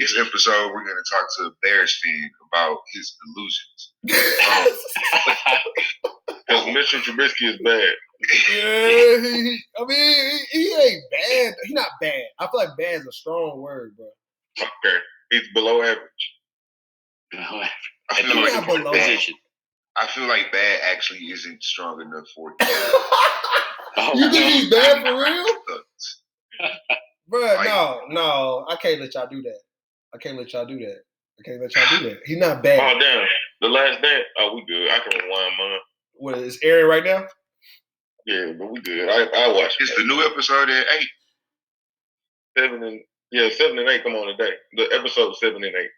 this episode, we're going to talk to a Bears fan about his delusions. Because Mr. Trubisky is bad. Yeah, he ain't bad. He's not bad. I feel like bad is a strong word, bro. Okay. He's below average. I feel like below position. I feel like bad actually isn't strong enough for you. You think he's bad for real? Bro, no. I can't let y'all do that. He's not bad. Oh, damn. The last dance. Oh, we good. I can rewind mine. What, is airing right now? Yeah, but we good. I watched it. It's the new episode at 8. 7 and 8 come on today. The episode 7 and 8.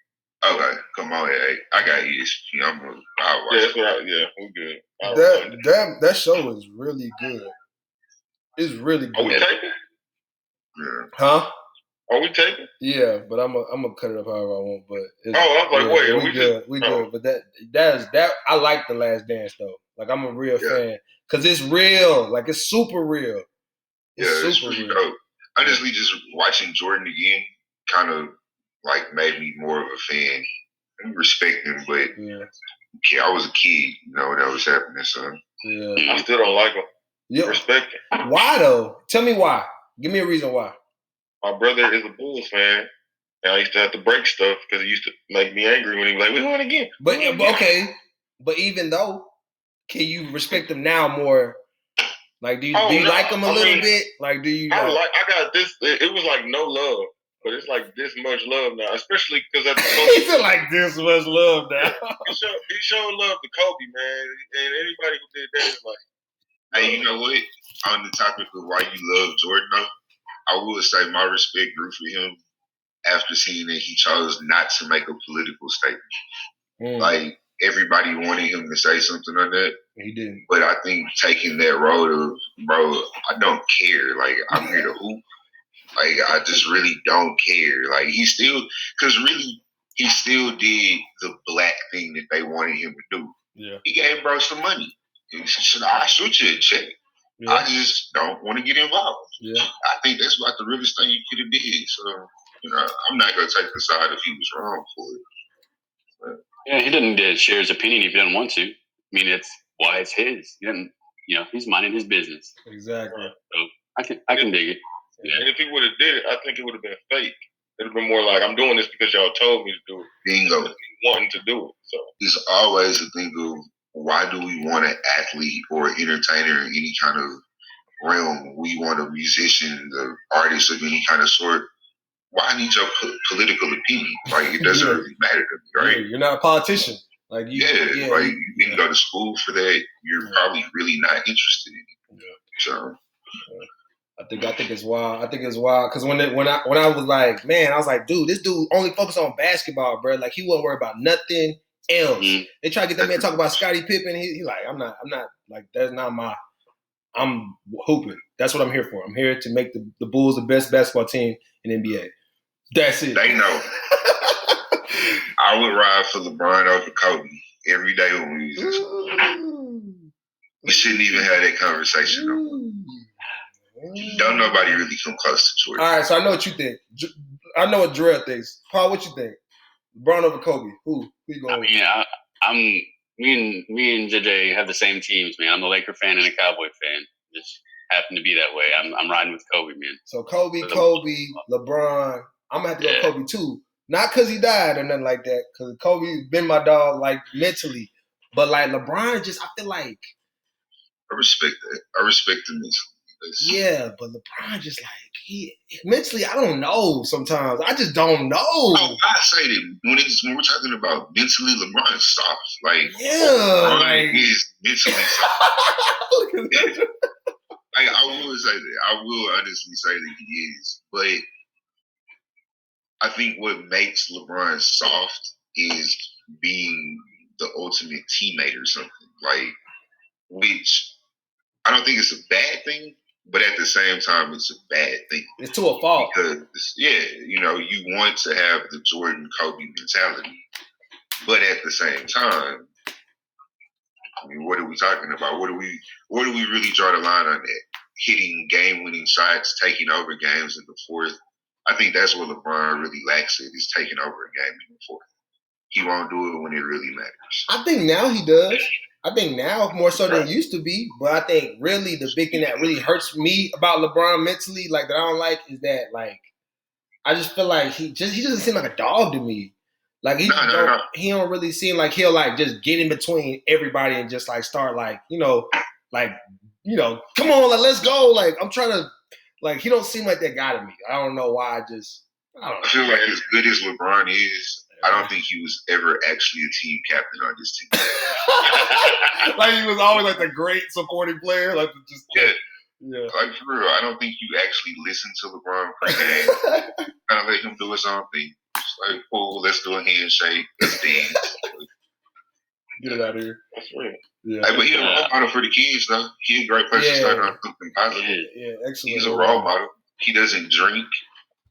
Okay, come on at 8. I got ESPN. I'll watch that's right. Yeah, we good. That show is really good. It's really good. Are we taping? Yeah. Huh? Are we taping? Yeah, but I'm gonna cut it up however I want. But I was like, wait, we good. We good. But that I like The Last Dance though. Like I'm a real fan because it's real. Like it's super real. It's really dope. Honestly, just watching Jordan again kind of like made me more of a fan. I respect him, but I was a kid, when that was happening. So I still don't like him. Yeah. Respect him. Why though? Tell me why. Give me a reason why. My brother is a Bulls fan, and I used to have to break stuff because he used to make me angry when he was like, "We won again." But even though, can you respect him now more? Like, do you like him a little bit? Like, do you? I got this. It was like no love, but it's like this much love now. Especially because at the he feel like this much love now. he showed love to Kobe, man, and anybody who did that is like. Hey, you know what? On the topic of why you love Jordan, though, I will say my respect grew for him after seeing that he chose not to make a political statement. Like, everybody wanted him to say something on that. He didn't. But I think taking that road of, bro, I don't care. Like, I'm here to hoop. Like, I just really don't care. Like, he still did the black thing that they wanted him to do. Yeah. He gave bro some money. He said, I'll shoot you a check. Yeah. I just don't want to get involved. Yeah. I think that's about the realest thing you could have did. So, I'm not going to take the side if he was wrong for it. But, yeah, he didn't share his opinion if he didn't want to. I mean, it's why it's his. He didn't, he's minding his business. Exactly. So I can dig it. Yeah. And if he would have did it, I think it would have been fake. It would have been more like, I'm doing this because y'all told me to do it. Bingo. Wanting to do it. So it's always a thing of, why do we want an athlete or an entertainer in any kind of realm? We want a musician, an artist of any kind of sort. Why need your political opinion? Like, it doesn't really matter to me, right? Yeah, you're not a politician. Like you didn't go to school for that. You're probably really not interested in it. Yeah. So I think it's wild. Because when I was like, man, I was like, dude, this dude only focused on basketball, bro. Like, he wasn't worried about nothing else. They try to get that man talk about Scottie Pippen. He like, I'm not like, that's not my. I'm hooping. That's what I'm here for. I'm here to make the Bulls the best basketball team in NBA. That's it. They know. I would ride for LeBron over Kobe every day when we was in school. We shouldn't even have that conversation no more. Don't nobody really come close to Jordan. All right, so I know what you think. I know what Jarrell thinks. Paul, what you think? LeBron over Kobe. Who you going with? Me and JJ have the same teams, man. I'm a Laker fan and a Cowboy fan. Just happen to be that way. I'm riding with Kobe, man. So Kobe, LeBron. I'm gonna have to go Kobe too. Not because he died or nothing like that. Because Kobe been my dog, like, mentally. But like LeBron, I feel like I respect that. I respect him mentally. Yeah, but LeBron just like he mentally, I don't know. Sometimes I just don't know. Oh, I say that when we're talking about mentally, LeBron is soft. Like, LeBron is mentally soft. I will say that. I will honestly say that he is. But I think what makes LeBron soft is being the ultimate teammate or something. Like, which I don't think it's a bad thing. But at the same time, it's a bad thing. It's to a fault. Because, you want to have the Jordan Kobe mentality. But at the same time, I mean, what are we talking about? Where do we really draw the line on that? Hitting game-winning shots, taking over games in the fourth. I think that's what LeBron really lacks at, is taking over a game before. He won't do it when it really matters. I think now he does. I think now more so than it used to be. But I think really the big thing that really hurts me about LeBron mentally, like that I don't like, is that like I just feel like he doesn't seem like a dog to me. Like he don't really seem like he'll like just get in between everybody and just like start like come on, like let's go. Like I'm trying to like he don't seem like that guy to me. I don't know why. I don't know. I feel like as good as LeBron is, I don't think he was ever actually a team captain on this team. Like he was always like the great supporting player, like just yeah. Like for real, I don't think you actually listen to LeBron pregame. Kind of let him do his own thing. Just like, cool, let's do a handshake, let's dance. Get it out of here. That's real. Yeah. Hey, but he's a role model for the kids, though. He's a great person to start on something positive. Yeah, excellent. He's a role model. He doesn't drink.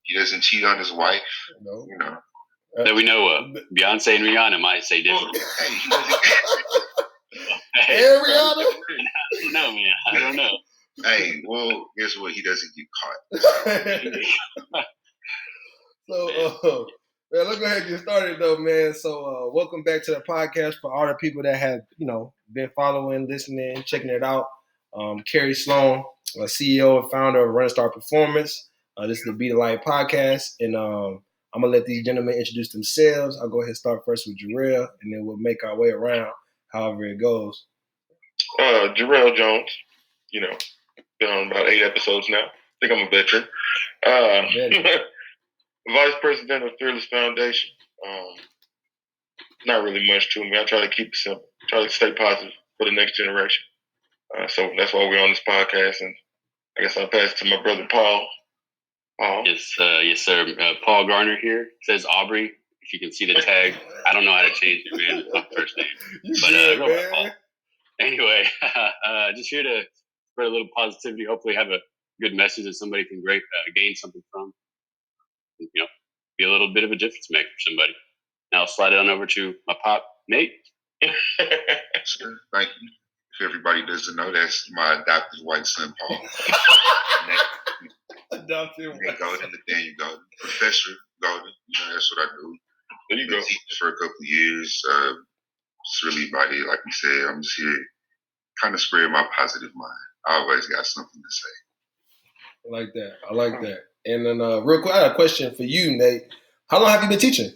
He doesn't cheat on his wife. No. You know. That we know of. Beyonce and Rihanna might say different. Hey, he doesn't. Hey, Rihanna? I don't know, man. I don't know. Hey, well, guess what? He doesn't get caught. So, man, let's go ahead and get started, though, man. So, welcome back to the podcast for all the people that have, been following, listening, checking it out. K.Sloan, CEO and founder of Running Start Performance. This is the Be the Light podcast, and I'm going to let these gentlemen introduce themselves. I'll go ahead and start first with Jarrell, and then we'll make our way around however it goes. Jarrell Jones, been on about 8 episodes now. I think I'm a veteran. Vice President of Fearless Foundation. Not really much to me. I try to keep it simple. Try to stay positive for the next generation. So that's why we're on this podcast. And I guess I'll pass it to my brother, Paul. Yes, sir. Paul Garner here. It says Aubrey. If you can see the tag, I don't know how to change it, man. It's my first name. Go by Paul. Anyway, just here to spread a little positivity. Hopefully, have a good message that somebody can gain something from. Be a little bit of a difference maker for somebody. Now I'll slide it on over to my pop, Nate. Sure, thank you. If everybody doesn't know, that's my adopted white son, Paul. Adopted white Golden, Nathaniel Golden, Professor Golden. That's what I do. There you go. Teaching for a couple of years. It's really about it. Like we said, I'm just here, kind of spread my positive mind. I always got something to say. I like that. And then, real quick, I have a question for you, Nate. How long have you been teaching?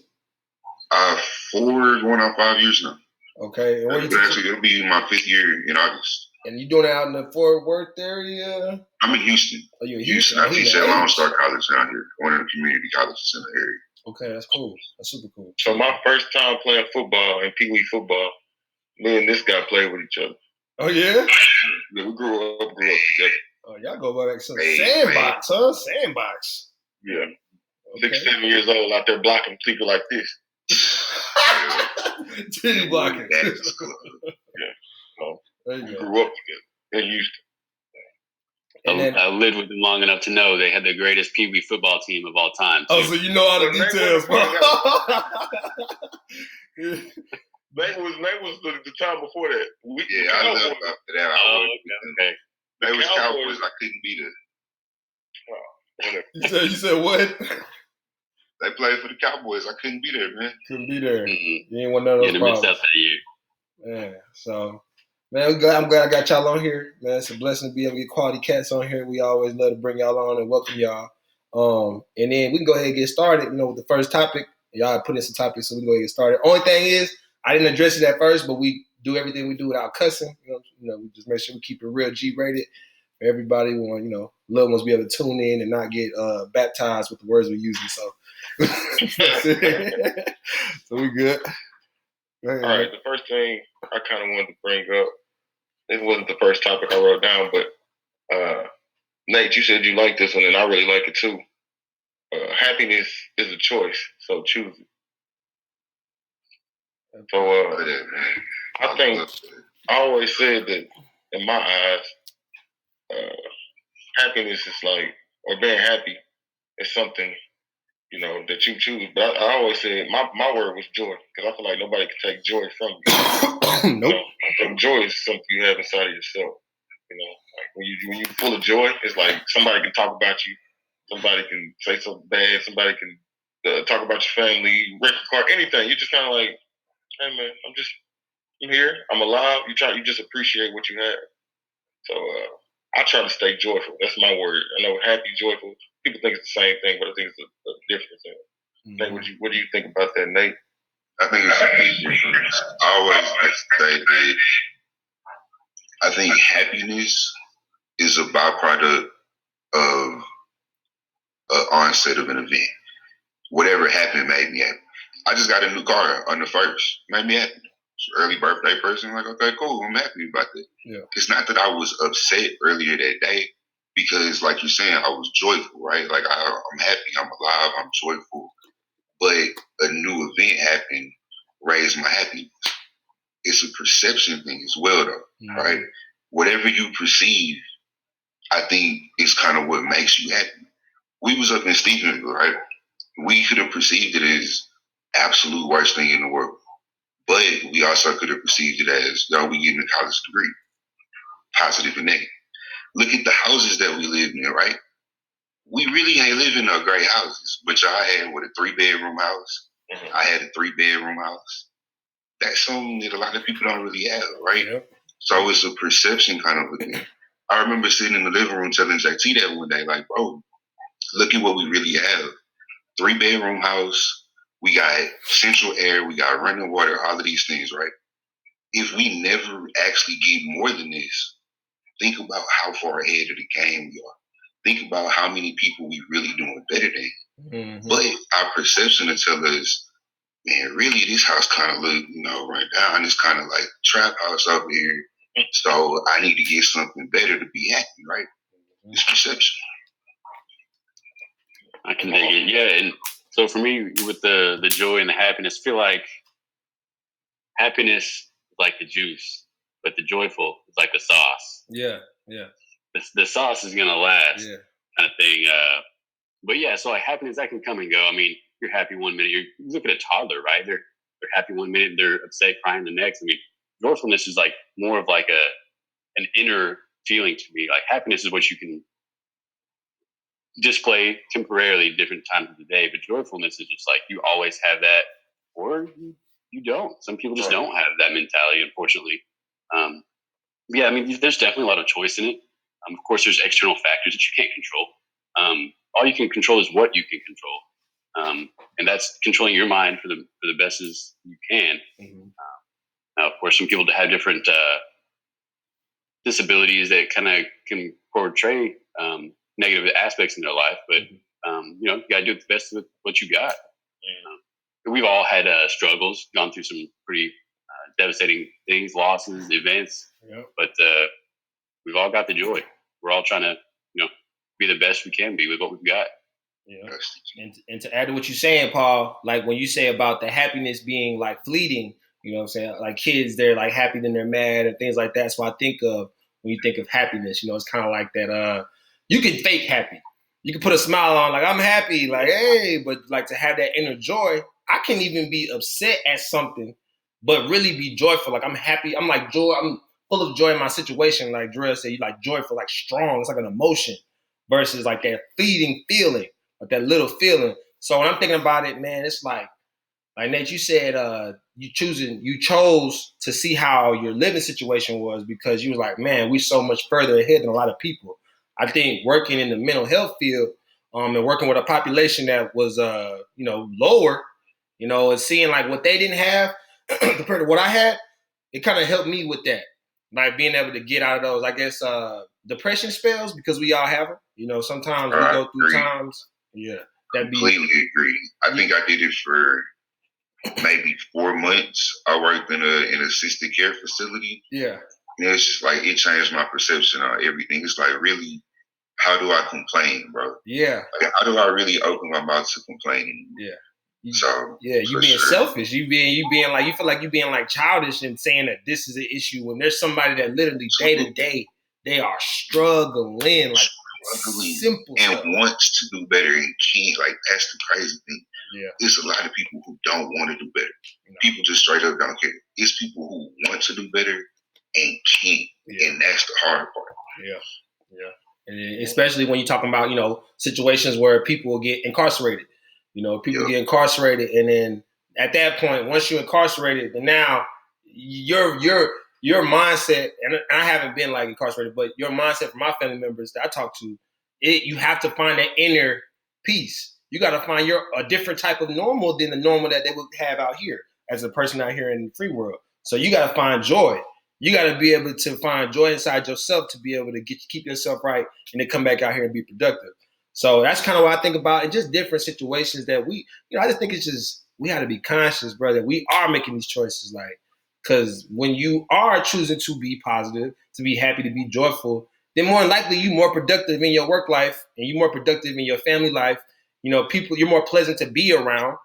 4 going on 5 years now. Okay. And actually, it'll be my 5th year in August. And you doing it out in the Fort Worth area? I'm in Houston. Oh, you're in Houston? I teach at Lone Star College down here, one of the community colleges in the area. Okay, that's cool. That's super cool. So my first time playing football in Pee Wee football, me and this guy played with each other. Oh, yeah? Yeah, we grew up together. Oh, y'all go back to sandbox, huh? Sandbox. Yeah. Okay. 6, 7 years old out there blocking people like this. Titty blocking. Yeah. So, there you we go. grew up together in Houston. I lived with them long enough to know they had the greatest Pee Wee football team of all time. Oh, so you know all the details, bro. Nate was the time before that. I left after that. Okay. They was Cowboys. I couldn't beat it. Whatever. You said what? They played for the Cowboys. I couldn't be there, man. Couldn't be there. Mm-hmm. You ain't want none of those problems. That year. Yeah. So, man, I'm glad I got y'all on here. Man, it's a blessing to be able to get quality cats on here. We always love to bring y'all on and welcome y'all. And then we can go ahead and get started, with the first topic. Y'all put in some topics, so we can go ahead and get started. Only thing is, I didn't address it at first, but we do everything we do without cussing. We just make sure we keep it real G-rated. For everybody, we want, loved ones be able to tune in and not get baptized with the words we're using. So, so we good. All right, the first thing I kind of wanted to bring up, it wasn't the first topic I wrote down, but Nate, you said you like this one, and I really like it too. Happiness is a choice, so choose it. So I think I always said that in my eyes, happiness is like, or being happy is something, that you choose. But I always said my word was joy, because I feel like nobody can take joy from you. Nope. So joy is something you have inside of yourself. Like when you're full of joy, it's like somebody can talk about you Somebody can say something bad. Somebody can talk about your family, wreck your car, anything. You're just kind of like, hey man, I'm here. I'm alive. You just appreciate what you have. So I try to stay joyful. That's my word. I know happy, joyful. People think it's the same thing, but I think it's a difference in it. Nate, what do you think about that, Nate? I think it's a big difference. I always like to say that I think happiness is a byproduct of an onset of an event. Whatever happened made me happy. I just got a new car on the 1st. Made me happy. Early birthday person, like, okay, cool, I'm happy about that. Yeah. It's not that I was upset earlier that day because, like you're saying, I was joyful, right? Like, I'm happy, I'm alive, I'm joyful. But a new event happened, raised my happiness. It's a perception thing as well, though, right? Whatever you perceive, I think is kind of what makes you happy. We was up in Stephenville, right? We could have perceived it as absolute worst thing in the world. But we also could have perceived it as, we getting a college degree, positive and negative. Look at the houses that we live in, right? We really ain't living in no great houses, but y'all had, a 3-bedroom house? Mm-hmm. I had a 3-bedroom house. That's something that a lot of people don't really have, right? Yep. So it's a perception kind of a thing. I remember sitting in the living room telling JT that one day, like, bro, look at what we really have. 3-bedroom house. We got central air. We got running water, all of these things, right? If we never actually get more than this, think about how far ahead of the game we are. Think about how many people we really doing better than. Mm-hmm. But our perception will tell us, man, really this house kind of look, run down. It's kind of like a trap house over here. So I need to get something better to be happy, right? It's perception. I can dig it. Yeah, and so for me, with the joy and the happiness, I feel like happiness is like the juice, but the joyful is like the sauce. Yeah. The sauce is gonna last, kind of thing. But yeah, so like happiness that can come and go. I mean, you're happy one minute. You look at a toddler, right? They're happy one minute, they're upset, crying the next. I mean, joyfulness is like more of like an inner feeling to me. Like happiness is what you can display temporarily different times of the day, but joyfulness is just like you always have that, or you don't. Some people just don't have that mentality, unfortunately. Yeah, I mean, there's definitely a lot of choice in it. Of course, there's external factors that you can't control. All you can control is what you can control, and that's controlling your mind for the best as you can. Mm-hmm. Now, of course, some people have different disabilities that kind of can portray negative aspects in their life, but you got to do the best with what you got. We've all had struggles, gone through some pretty devastating things, losses, events, but we've all got the joy. We're all trying to, be the best we can be with what we've got. Yeah. And to add to what you're saying, Paul, like when you say about the happiness being like fleeting, you know what I'm saying? Like kids, they're like happy, then they're mad and things like that. So I think of, when you think of happiness, it's kind of like that, you can fake happy. You can put a smile on, like, I'm happy, like, hey, but like to have that inner joy, I can even be upset at something, but really be joyful. Like I'm happy. I'm like joy. I'm full of joy in my situation. Like Dre said, you like joyful, like strong. It's like an emotion versus like that fleeting feeling, like that little feeling. So when I'm thinking about it, man, it's like Nate, you said you chose to see how your living situation was because you was like, man, we so much further ahead than a lot of people. I think working in the mental health field and working with a population that was lower, and seeing like what they didn't have compared to what I had, it kind of helped me with that. Like being able to get out of those, I guess, depression spells because we all have them. Sometimes we go through times. Yeah. Completely agree. I think I did it for maybe 4 months. I worked in an assisted care facility. Yeah. It's just like it changed my perception on everything. It's like, really, how do I complain, bro? Yeah. Like, how do I really open my mouth to complain anymore? Yeah. You being selfish. You being like, you feel like you being like childish and saying that this is an issue when there's somebody that literally day to day they are struggling, like simple and stuff. Wants to do better and can't. Like that's the crazy thing. Yeah, it's a lot of people who don't want to do better. People just straight up don't care. It's people who want to do better and can't, and that's the hard part. Yeah. And especially when you're talking about, situations where people get incarcerated. People get incarcerated, and then at that point, once you're incarcerated, then now your mindset, and I haven't been like incarcerated, but your mindset for my family members that I talk to, you have to find that inner peace. You got to find a different type of normal than the normal that they would have out here as a person out here in the free world. So you got to find joy. You got to be able to find joy inside yourself to be able to keep yourself right and then come back out here and be productive. So that's kind of what I think about, and just different situations that I just think it's just, we got to be conscious, brother. We are making these choices, because when you are choosing to be positive, to be happy, to be joyful, then more than likely you're more productive in your work life and you're more productive in your family life. People, you're more pleasant to be around.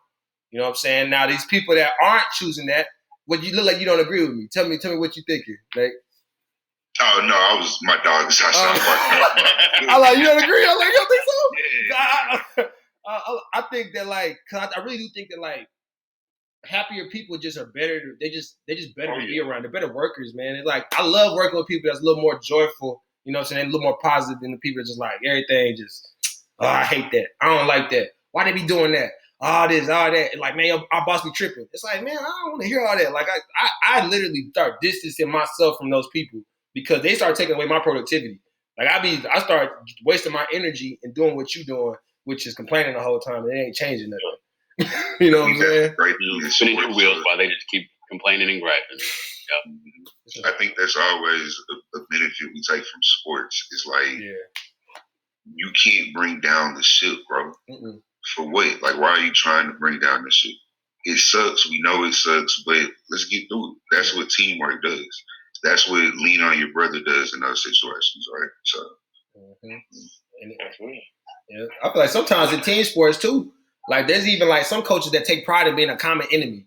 You know what I'm saying? Now, these people that aren't choosing that, what you look like you don't agree with me. Tell me what you thinking, Nate. Oh no, my dog is outside. I like, you don't agree? I like, you think so? Yeah. I think that cause I really do think that happier people just are better. They just better to be around. They're better workers, man. It's I love working with people that's a little more joyful. You know what I'm saying? A little more positive than the people that just everything just. Oh, I hate that. I don't like that. Why they be doing that? All this, all that. And man, our boss be tripping. It's man, I don't want to hear all that. I literally start distancing myself from those people because they start taking away my productivity. I start wasting my energy and doing what you doing, which is complaining the whole time. And it ain't changing nothing. You know what I'm saying? Spinning your wheels while they just keep complaining and griping. Yep. I think that's always a benefit we take from sports. It's you can't bring down the ship, bro. Mm-mm. For what? Why are you trying to bring down the ship? It sucks. We know it sucks, but let's get through it. That's what teamwork does. That's what lean on your brother does in those situations, right? So, yeah, I feel like sometimes in team sports too, there's even some coaches that take pride in being a common enemy.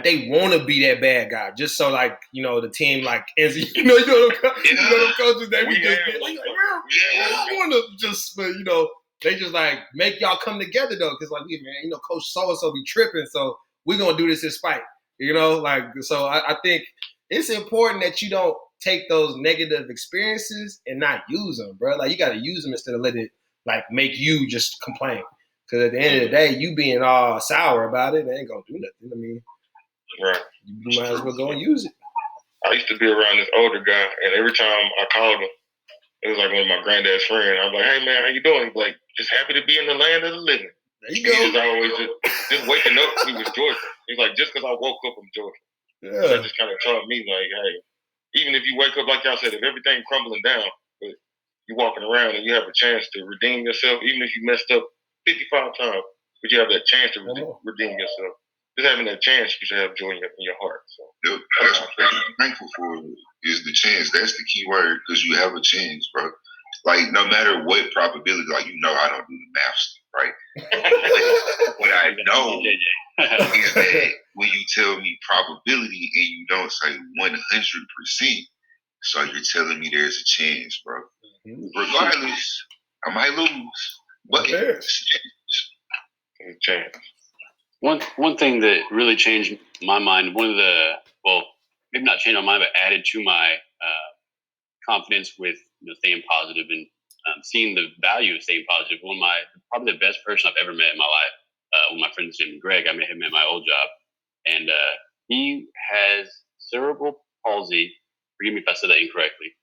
They want to be that bad guy, just so the team ends. You know them coaches that we just get I want to just they just make y'all come together though, because Coach so and so be tripping, so we're gonna do this in spite. So I think it's important that you don't take those negative experiences and not use them, bro. You got to use them instead of let it make you just complain. Because at the end of the day, you being all sour about it, ain't gonna do nothing. I mean, right? You might as well go and use it. I used to be around this older guy, and every time I called him, it was one of my granddad's friends. I'm like, "Hey man, how you doing?" He's "Just happy to be in the land of the living." There you go. He was always just waking up. He was joyful. He's "Just because I woke up, I'm joyful." Yeah. So that just kind of taught me, hey, even if you wake up, like y'all said, if everything crumbling down, but you walking around and you have a chance to redeem yourself, even if you messed up 55 times, but you have that chance to redeem yourself. Just having that chance, you should have joy in your heart. So that's what I'm thankful for is the chance. That's the key word, because you have a chance, bro. No matter what probability, I don't do the math, right? What I know is that when you tell me probability and you don't say 100%, so you're telling me there's a chance, bro. Regardless, I might lose, but it's a chance. One thing that really changed my mind, maybe not changed my mind, but added to my confidence with staying positive and seeing the value of staying positive. Probably the best person I've ever met in my life. One of my friends named Greg. I met him at my old job, and he has cerebral palsy. Forgive me if I said that incorrectly.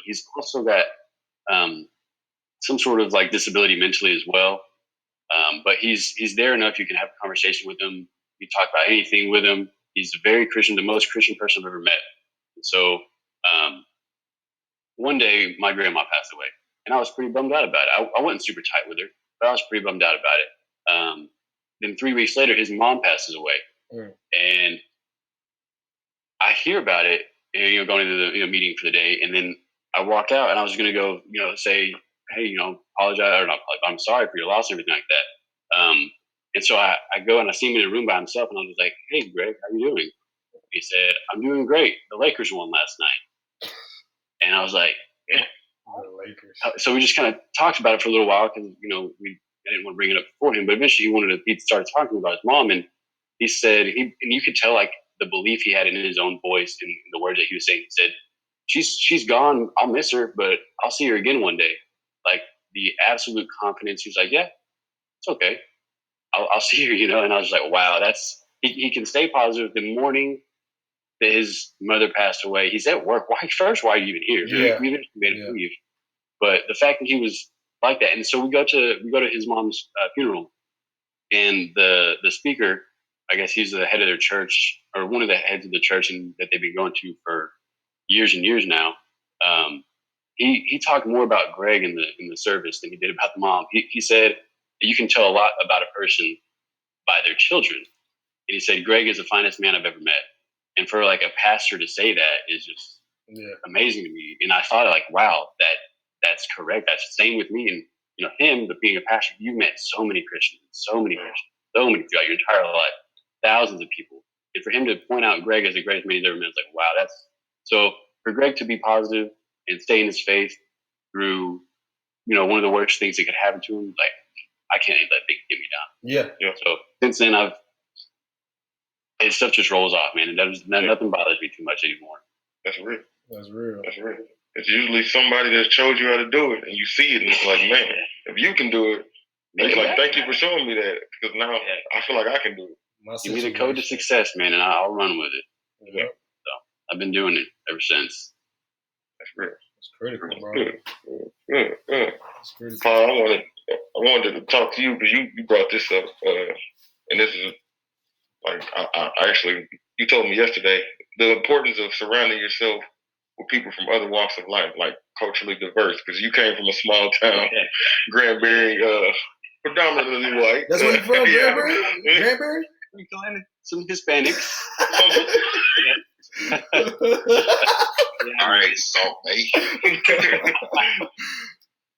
He's also got some sort of disability mentally as well. But he's there enough. You can have a conversation with him. You talk about anything with him. He's very Christian, the most Christian person I've ever met. And so one day my grandma passed away, and I was pretty bummed out about it. I wasn't super tight with her, but I was pretty bummed out about it. Then 3 weeks later, his mom passes away, and I hear about it. Going to the meeting for the day, and then I walk out, and I was going to go, say, hey, apologize, or not, I'm sorry for your loss and everything like that. And so I go and I see him in a room by himself, and I was like, hey, Greg, how you doing? He said, I'm doing great. The Lakers won last night. And I was like, yeah. The Lakers. So we just kind of talked about it for a little while because, I didn't want to bring it up before him, but eventually he started talking about his mom, and he said, and you could tell the belief he had in his own voice and the words that he was saying. He said, she's gone. I'll miss her, but I'll see her again one day. the absolute confidence. He was like, yeah, it's okay. I'll see you, you know. And I was like, wow, he can stay positive. The morning that his mother passed away, he's at work. Why are you even here? Yeah. We made him leave. But the fact that he was like that, and so we go to his mom's funeral, and the speaker, I guess he's the head of their church, or one of the heads of the church, and that they've been going to for years and years now. He talked more about Greg in the service than he did about the mom. He said that you can tell a lot about a person by their children. And he said, Greg is the finest man I've ever met. And for like a pastor to say that is just amazing to me. And I thought like, wow, that's correct. That's the same with me. And you know, him, but being a pastor, you met so many Christians throughout your entire life, thousands of people. And for him to point out Greg as the greatest man he's ever met, it's like, wow, that's so for Greg to be positive and stay in his faith through, you know, one of the worst things that could happen to him, like I can't let things get me down. Yeah. So since then stuff just rolls off, man, and nothing bothers me too much anymore. That's real. That's real. It's usually somebody that showed you how to do it, and you see it, and it's like, man, if you can do it, it's like, thank you for showing me that, because now I feel like I can do it. Give me the code to success, man, and I'll run with it. Yeah. So I've been doing it ever since. That's real. It's critical, bro. Good. It's critical. Paul, I wanted to talk to you because you brought this up, and this is like I actually, you told me yesterday the importance of surrounding yourself with people from other walks of life, like culturally diverse, because you came from a small town, Granbury, predominantly white. That's where you from, Granbury? Granbury? We got some Hispanics. All right, salt, mate.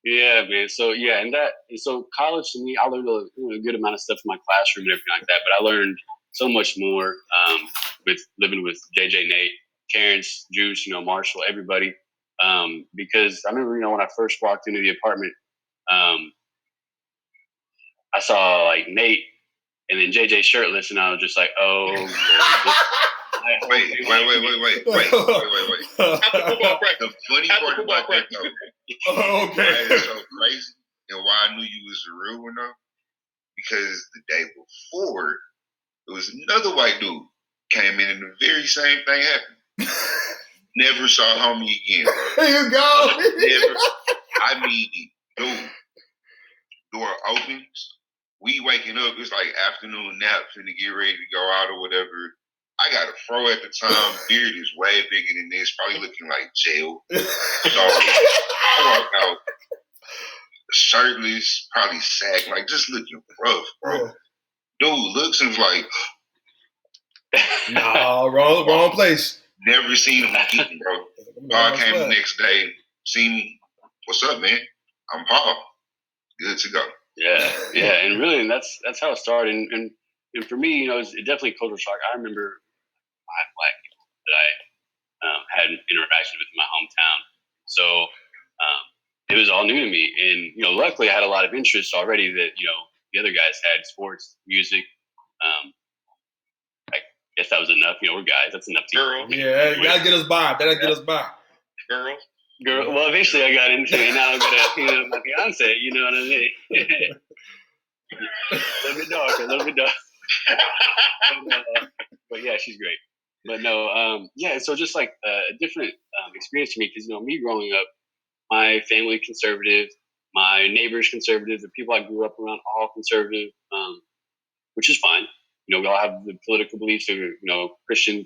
Yeah, man. So so college to me, I learned a good amount of stuff in my classroom and everything like that. But I learned so much more with living with JJ, Nate, Terrence, Juice, you know, Marshall, everybody. Because I remember, you know, when I first walked into the apartment, I saw like Nate and then JJ shirtless, and I was just like, oh. Wait. The funny part about that, though, okay. that is so crazy, and why I knew you was a real one, though, because the day before, there was another white dude came in and the very same thing happened. Never saw homie again. There you go. Never. I mean, dude, door opens. We waking up. It's like afternoon nap, finna get ready to go out or whatever. I got a fro at the time. Beard is way bigger than this. Probably looking like jail. So I walk out shirtless, probably sagging, like just looking rough, bro. Dude looks and is like, no, wrong place. Never seen him again, bro. Paul came the next day, seen me. What's up, man? I'm Paul. Good to go. Yeah, and really, that's how it started. And for me, you know, it definitely a cultural shock. I remember 5 black people that I had interaction with in my hometown. So it was all new to me. And, you know, luckily I had a lot of interests already that, you know, the other guys had: sports, music. I guess that was enough. You know, we're guys. That's enough to girls. Yeah, you gotta get us by. Get us by. Girls. Well, eventually I got into it, and now I'm gonna, my fiance. You know what I mean? A little bit dark. But yeah, she's great. But no, so just like a different experience to me, because, you know, me growing up, my family conservative, my neighbors conservative, the people I grew up around all conservative, which is fine. You know, we all have the political beliefs or, you know, Christian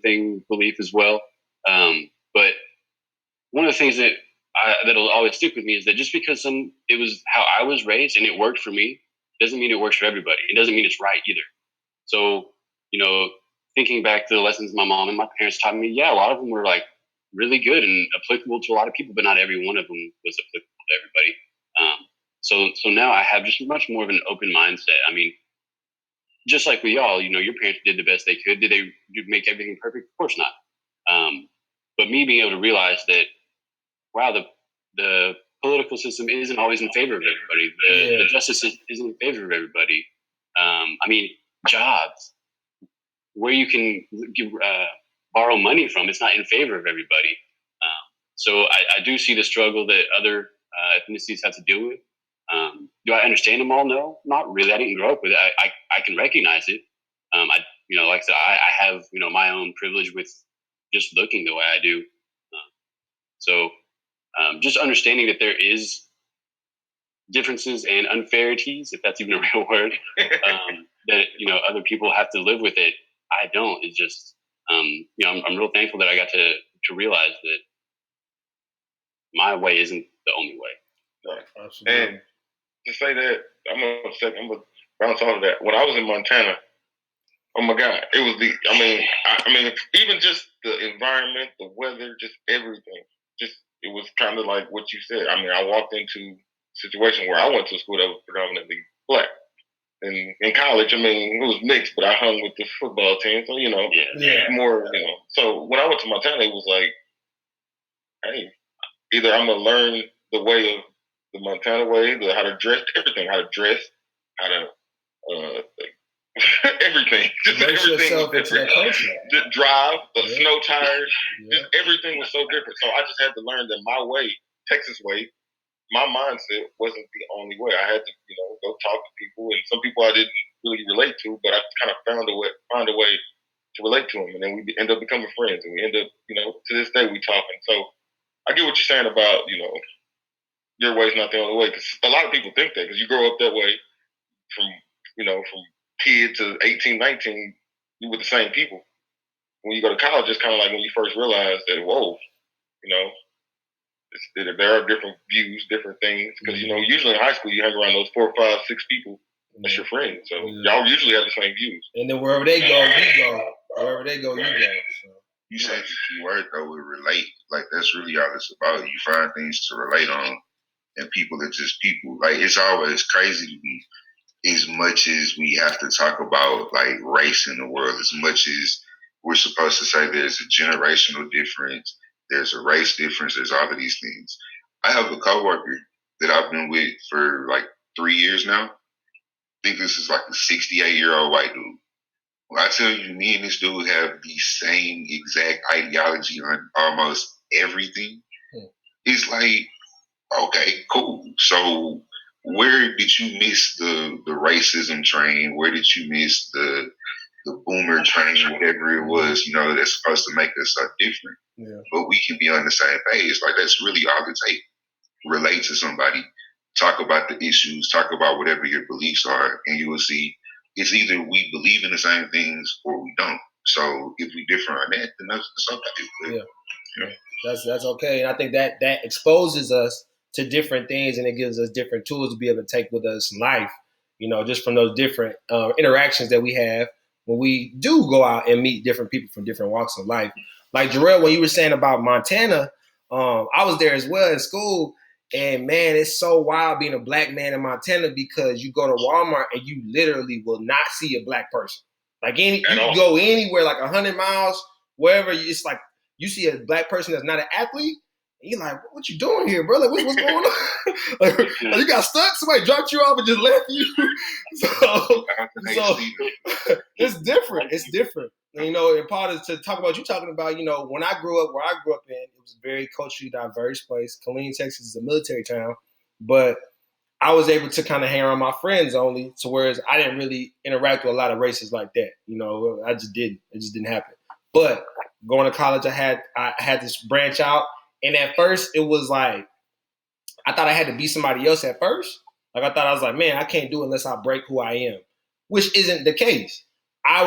belief as well. But one of the things that'll always stick with me is that just because it was how I was raised and it worked for me, doesn't mean it works for everybody. It doesn't mean it's right either. So, you know, thinking back to the lessons my mom and my parents taught me, a lot of them were like really good and applicable to a lot of people, but not every one of them was applicable to everybody. So now I have just much more of an open mindset. I mean, just like we all, you know, your parents did the best they could. Did they make everything perfect? Of course not. But me being able to realize that, wow, the political system isn't always in favor of everybody. The justice system isn't in favor of everybody. I mean, jobs, where you can borrow money from, it's not in favor of everybody. So I do see the struggle that other ethnicities have to deal with. Do I understand them all? No, not really. I didn't grow up with it. I can recognize it. Like I said, I have my own privilege with just looking the way I do. So just understanding that there is differences and unfairities, if that's even a real word, that other people have to live with it. I don't. It's just I'm real thankful that I got to realize that my way isn't the only way. Right. And to say that, I'm gonna bounce off of that. When I was in Montana, oh my God, it was I mean, even just the environment, the weather, just everything. Just it was kind of like what you said. I mean, I walked into a situation where I went to a school that was predominantly black. And in college, I mean, it was mixed, but I hung with the football team, so more. So when I went to Montana, it was like, hey, either I'm gonna learn the way of the Montana way, how to dress, everything, how to dress, how to everything, just everything was different. Just drive, snow tires, just everything was so different. So I just had to learn that my way, Texas way, my mindset wasn't the only way. I had to, go talk to people, and some people I didn't really relate to, but I kind of find a way to relate to them, and then we end up becoming friends, and we end up, to this day we talking. So I get what you're saying about, your way's not the only way, because a lot of people think that, because you grow up that way from kid to 18, 19, you with the same people. When you go to college, it's kind of like when you first realize that, whoa, there are different views, different things. Because, usually in high school, you hang around those 4, 5, 6 people. That's your friend. So y'all usually have the same views. And then wherever they go, you go. Wherever they go, you go. So. You said the key word, though, with relate. Like, that's really all it's about. You find things to relate on, and people are just people. Like, it's always crazy to me. As much as we have to talk about, like, race in the world, as much as we're supposed to say there's a generational difference, there's a race difference, there's all of these things. I have a coworker that I've been with for, like, 3 years now. I think this is, like, a 68-year-old white dude. When I tell you, me and this dude have the same exact ideology on almost everything, it's like, okay, cool. So where did you miss the racism train? Where did you miss the boomer train, whatever it was, that's supposed to make us so different? Yeah. But we can be on the same page. Like, that's really all it takes. Relate to somebody, talk about the issues, talk about whatever your beliefs are, and you will see it's either we believe in the same things or we don't. So if we differ on that, then that's okay. Yeah. That's okay. And I think that exposes us to different things, and it gives us different tools to be able to take with us in life, just from those different interactions that we have when we do go out and meet different people from different walks of life. Like Jarrell, when you were saying about Montana, I was there as well in school. And man, it's so wild being a black man in Montana, because you go to Walmart and you literally will not see a black person. Like you can go anywhere, like 100 miles, wherever. It's like you see a black person that's not an athlete, and you're like, what you doing here, bro? Like, what's going on? like, you got stuck? Somebody dropped you off and just left you? so it's different. It's different. And, and part is to talk about you talking about, when I grew up, where I grew up in, it was a very culturally diverse place. Killeen, Texas is a military town, but I was able to kind of hang around my friends only, to whereas I didn't really interact with a lot of races like that. I just didn't. It just didn't happen. But going to college, I had this branch out, and at first it was like I thought I had to be somebody else at first. Like I thought I was like, man, I can't do it unless I break who I am, which isn't the case. I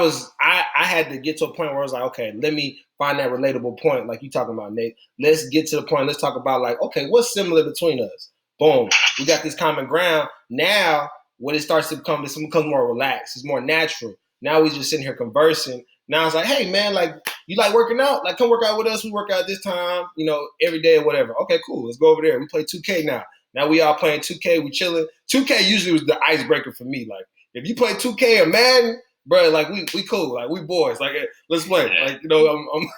had to get to a point where I was like, okay, let me find that relatable point, like you talking about, Nate. Let's get to the point. Let's talk about, like, okay, what's similar between us? Boom, we got this common ground. Now, when it starts to become, it becomes more relaxed. It's more natural. Now we just sitting here conversing. Now it's like, hey man, like, you like working out? Like, come work out with us. We work out this time, every day or whatever. Okay, cool. Let's go over there. We play 2K now. Now we all playing 2K. We chilling. 2K usually was the icebreaker for me. Like, if you play 2K or Madden, bro, like we cool. Like, we boys. Like, let's play. Like, I'm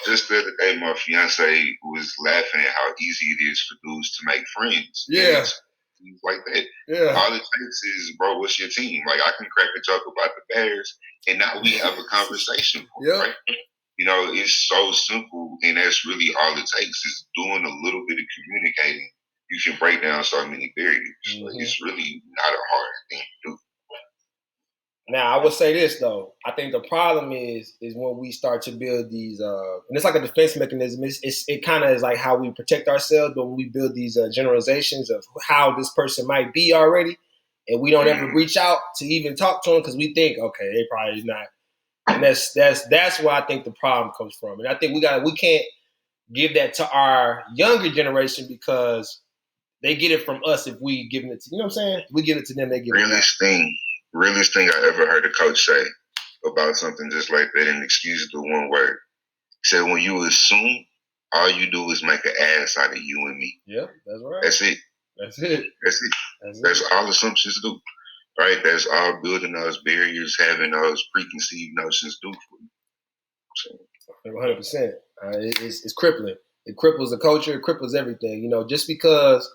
Just the other day, my fiance was laughing at how easy it is for dudes to make friends. Yeah. Things like that. Yeah. All it takes is, bro, what's your team? Like, I can crack a joke about the Bears, and now we have a conversation. Right? It's so simple, and that's really all it takes is doing a little bit of communicating you can break down so many barriers. Like, it's really not a hard thing to do. Now, I would say this though. I think the problem is when we start to build these, and it's like a defense mechanism. It kind of is like how we protect ourselves, but when we build these generalizations of how this person might be already, and we don't ever reach out to even talk to them because we think, okay, they probably not. And that's where I think the problem comes from. And I think we can't give that to our younger generation because they get it from us if we give it to, you know what I'm saying? We give it to them, they give it back. Realest thing I ever heard a coach say about something just like that, and excuse the one word. He said, when you assume, all you do is make an ass out of you and me. Yep, that's right. That's it. That's all assumptions do. Right? That's all building those barriers, having those preconceived notions do for you. So. 100%. It's crippling. It cripples the culture. It cripples everything. You know, just because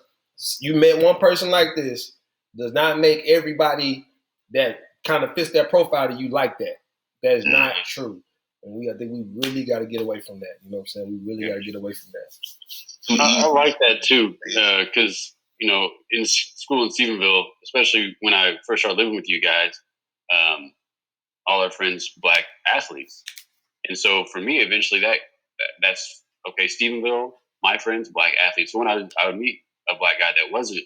you met one person like this does not make everybody that kind of fits that profile to you like that. That is not true. And I think we really got to get away from that. You know what I'm saying? We really got to get away from that. I like that too, because you know, in school in Stephenville, especially when I first started living with you guys, all our friends black athletes, and so for me, eventually that's okay. Stephenville, my friends, black athletes. So when I would meet a black guy that wasn't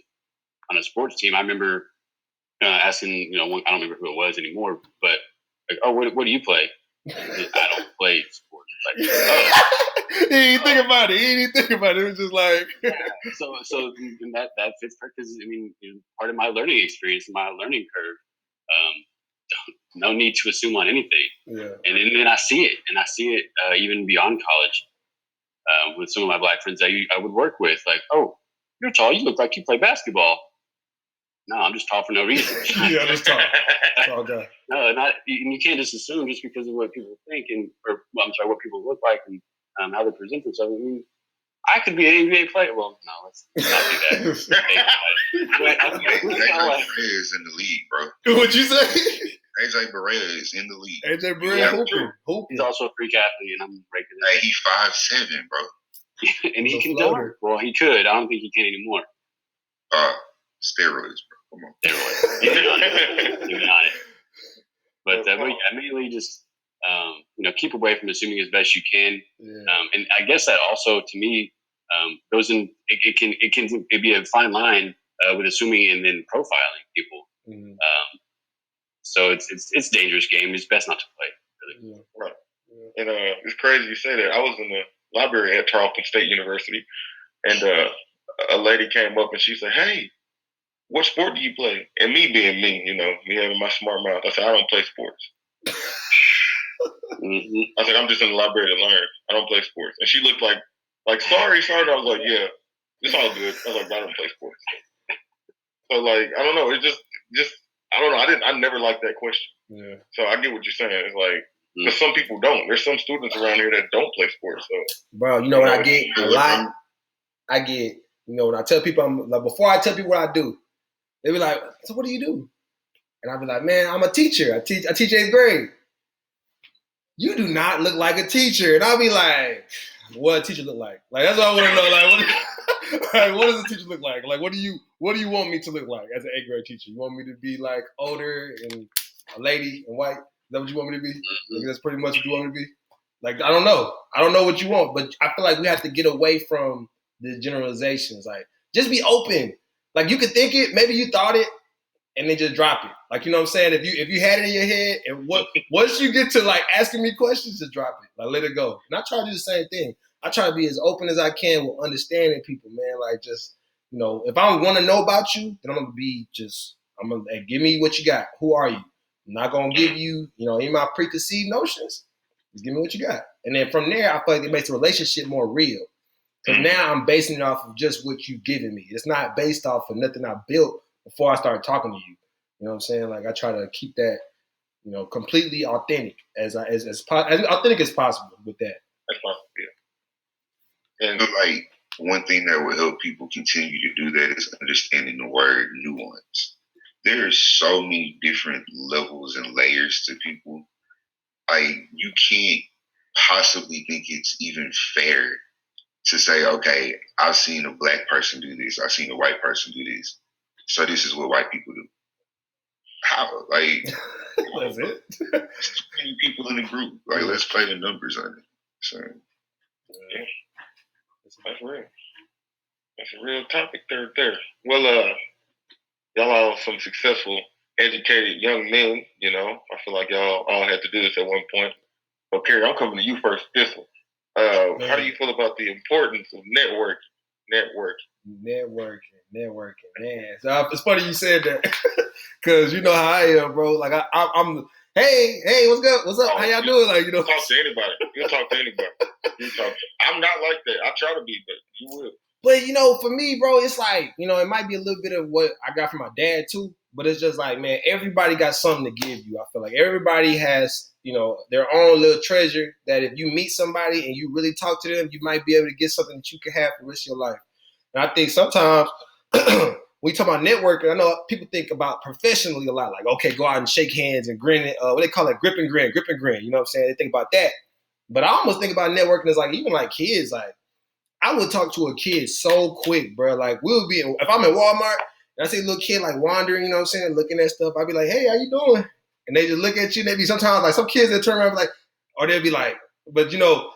on a sports team, I remember asking, you know, I don't remember who it was anymore, but like, oh, what do you play? I don't play sports. Like, he didn't think about it. It was just like so that fits because I mean, you know, part of my learning experience, my learning curve. No need to assume on anything. Yeah. And then I see it, even beyond college with some of my black friends I would work with. Like, oh, you're tall. You look like you play basketball. No, I'm just tall for no reason. Yeah, just tall. Tall guy. No, you can't just assume just because of what people think what people look like and how they present themselves. I mean, I could be an NBA player. Well, no, let's not do that. AJ is in the league, bro. What'd you say? AJ Barrera is in the league. AJ Barrera hooping. He's also a freak athlete, and I'm breaking that. Hey, he's 5'7", bro. And he can dunk. Well, he could. I don't think he can anymore. Steroids, bro. Come on. Steroids. Give me on it. But mainly just keep away from assuming as best you can. Yeah. And I guess that also, to me, goes in. It can be a fine line with assuming and then profiling people. Mm-hmm. So it's a dangerous game. It's best not to play. Really. Yeah. Right. Yeah. And it's crazy you say that. I was in the library at Tarleton State University, and a lady came up and she said, "Hey, what sport do you play?" And me being me, me having my smart mouth, I said, "I don't play sports." Mm-hmm. I said, "I'm just in the library to learn. I don't play sports." And she looked like sorry. I was like, "Yeah, it's all good." I was like, "I don't play sports." So I don't know. It just I don't know. I never liked that question. Yeah. So I get what you're saying. It's like, because some people don't. There's some students around here that don't play sports. So, bro, what I get a lot. I get, when I tell people, I'm like, before I tell people what I do, they be like, "So what do you do?" And I be like, "Man, I'm a teacher. I teach 8th grade." "You do not look like a teacher." And I'll be like, "What a teacher look like?" That's all I want to know. What does a teacher look like? What do you want me to look like as an 8th grade teacher? You want me to be older and a lady and white? Is that what you want me to be? Mm-hmm. That's pretty much what you want me to be? I don't know. I don't know what you want, but I feel like we have to get away from the generalizations. Just be open. You could think it, maybe you thought it, and then just drop it. You know what I'm saying? If you had it in your head, and once you get to asking me questions, just drop it. Let it go. And I try to do the same thing. I try to be as open as I can with understanding people, man. If I want to know about you, then I'm gonna hey, give me what you got. Who are you? I'm not gonna give you, any of my preconceived notions. Just give me what you got. And then from there, I feel like it makes the relationship more real. Because now I'm basing it off of just what you've given me. It's not based off of nothing I built before I started talking to you. You know what I'm saying? I try to keep that, completely authentic as authentic as possible with that. That's possible, yeah. And one thing that will help people continue to do that is understanding the word nuance. There are so many different levels and layers to people. You can't possibly think it's even fair to say, okay, I've seen a black person do this, I've seen a white person do this, so this is what white people do. How? Like, that's it. There's too many people in the group. Like, let's play the numbers on it. So, yeah, that's real. That's a real topic there. Well, y'all are some successful, educated young men. You know, I feel like y'all all had to do this at one point. So, Kerry, I'm coming to you first. This one. How do you feel about the importance of networking? Networking, man. So it's funny you said that, because you know how I am, bro. Like I'm. Hey, what's good? What's up? How y'all doing? Like, you know, talk to anybody. You'll talk to anybody. I'm not like that. I try to be, but you will. But, you know, for me, bro, it's like, you know, it might be a little bit of what I got from my dad too, but it's just like, man, everybody got something to give you. I feel like everybody has, you know, their own little treasure that if you meet somebody and you really talk to them, you might be able to get something that you can have for the rest of your life. And I think sometimes when we talk about networking, I know people think about professionally a lot, like, okay, go out and shake hands and grin, what they call it, grip and grin, you know what I'm saying? They think about that. But I almost think about networking as like, even like kids, like, I would talk to a kid so quick, bro. Like, we'll be, if I'm at Walmart and I see a little kid like wandering, you know what I'm saying, looking at stuff, I'd be like, hey, how you doing? And they just look at you, and they be sometimes like some kids that turn around like, or they'll be like, but you know,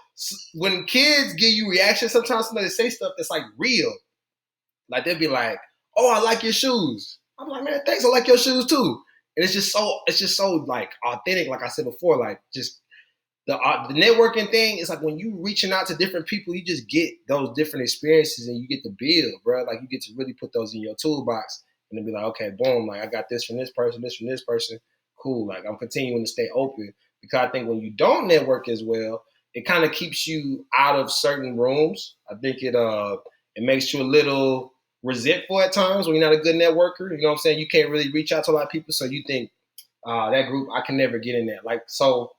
when kids give you reactions, sometimes somebody say stuff that's like real. Like, they'll be like, oh, I like your shoes. I'm like, man, thanks, I like your shoes too. And it's just so like authentic, like I said before, like just the networking thing is like when you reaching out to different people, you just get those different experiences and you get to build, bro. Like, you get to really put those in your toolbox and then be like, okay, boom, like I got this from this person, cool. Like, I'm continuing to stay open, because I think when you don't network as well, it kind of keeps you out of certain rooms. I think it makes you a little resentful at times when you're not a good networker. You know what I'm saying? You can't really reach out to a lot of people, so you think that group, I can never get in there. Like, so